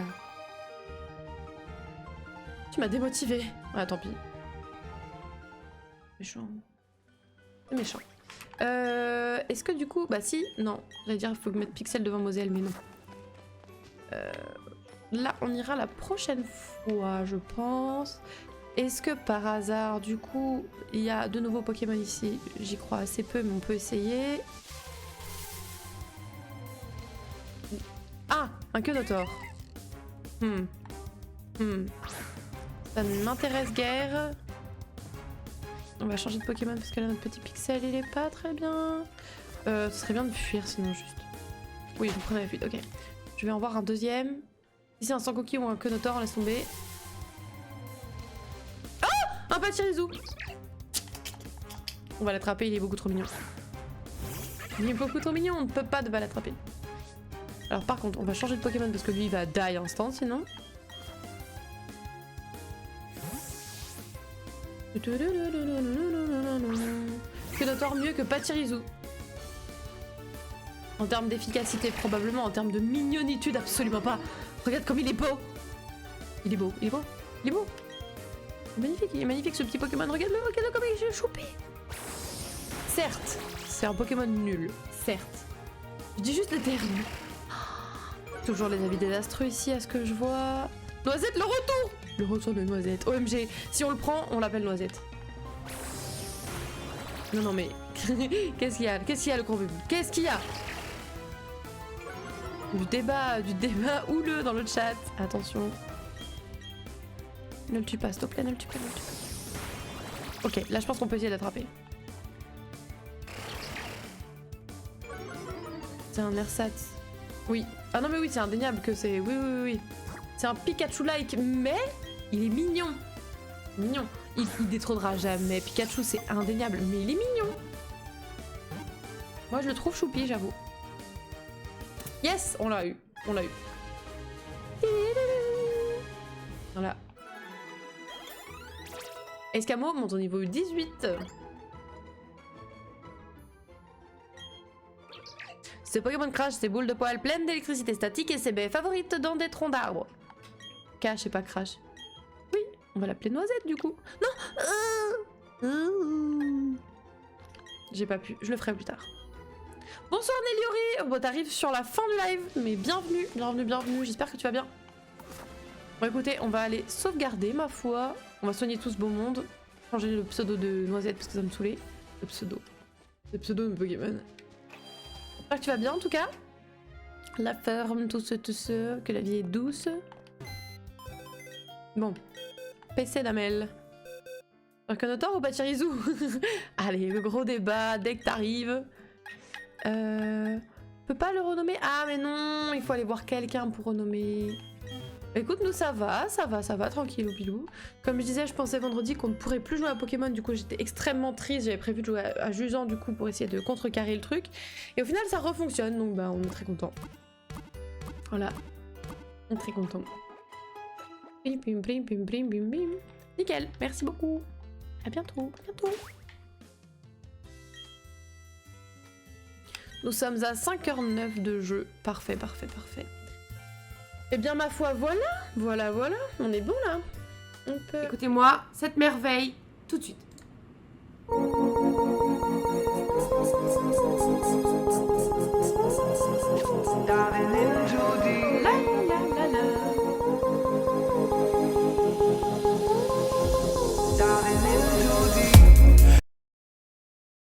Tu m'as démotivé. Ah, tant pis. Méchant. C'est méchant. Est-ce que du coup... Bah si, non. J'allais dire, il faut mettre Pixel devant Moselle, mais non. Là, on ira la prochaine fois, je pense. Est-ce que par hasard, du coup, il y a de nouveaux Pokémon ici? J'y crois assez peu, mais on peut essayer. Ah, un Quenotor. Ça ne m'intéresse guère. On va changer de Pokémon parce que là, notre petit Pixel, il est pas très bien. Ce serait bien de fuir, sinon juste. Oui, vous prenez la fuite, ok. Je vais en voir un deuxième. Ici, un Sangoki ou un Quenotor, on laisse tomber. Oh, un Pachirisu. On va l'attraper, il est beaucoup trop mignon. Il est beaucoup trop mignon, on ne peut pas ne pas l'attraper. Alors par contre, on va changer de Pokémon parce que lui, il va die instant, sinon. Quenotor mieux que Pachirisu. En termes d'efficacité, probablement. En termes de mignonitude, absolument pas. Regarde comme il est beau. Il est beau, il est beau, il est beau. Il est magnifique ce petit Pokémon. Regarde-le comme il est choupi. Certes, c'est un Pokémon nul. Certes. Je dis juste le terme. Toujours les avis désastreux ici, à ce que je vois. Noisette, le retour. Le retour de Noisette. OMG, si on le prend, on l'appelle Noisette. Non, mais... Qu'est-ce qu'il y a? Qu'est-ce qu'il y a, le gros bébé? Qu'est-ce qu'il y a? Du débat houleux dans le chat. Attention. Ne le tue pas, s'il te plaît, ne le tue pas, ne le tue pas. Ok, là je pense qu'on peut essayer d'attraper. C'est un ersatz. Oui. Ah non mais oui, c'est indéniable que c'est... Oui. C'est un Pikachu-like, mais il est mignon. Mignon. Il détrônera jamais Pikachu, c'est indéniable, mais il est mignon. Moi je le trouve choupi, j'avoue. Yes, on l'a eu. On l'a eu. Voilà. Escamo monte au niveau 18. Ce Pokémon crache ses boules de poils pleines d'électricité statique et ses baies favorites dans des troncs d'arbres. Cache et pas crash. Oui, on va l'appeler Noisette du coup. Non. J'ai pas pu, je le ferai plus tard. Bonsoir Néliori. Bon, t'arrives sur la fin du live, mais bienvenue, j'espère que tu vas bien. Bon écoutez, on va aller sauvegarder ma foi. On va soigner tout ce beau monde. Changer le pseudo de Noisette parce que ça me saoulait. Le pseudo de Pokémon. J'espère que tu vas bien en tout cas. La ferme, tout ce, que la vie est douce. Bon. PC d'Amel. Un Quenotor ou Pachirisu? Allez, le gros débat dès que t'arrives. Peut pas le renommer? Ah mais non, il faut aller voir quelqu'un pour renommer. Écoute, nous ça va, tranquille ou pilou. Comme je disais, je pensais vendredi qu'on ne pourrait plus jouer à Pokémon, du coup j'étais extrêmement triste, j'avais prévu de jouer à Jusant du coup pour essayer de contrecarrer le truc. Et au final ça refonctionne, donc bah on est très content. Voilà, on est très content. Nickel, merci beaucoup. À bientôt, à bientôt. Nous sommes à 5h09 de jeu. Parfait, parfait, parfait. Eh bien, ma foi, voilà. Voilà, voilà. On est bon, là. On peut... Écoutez-moi, cette merveille, tout de suite.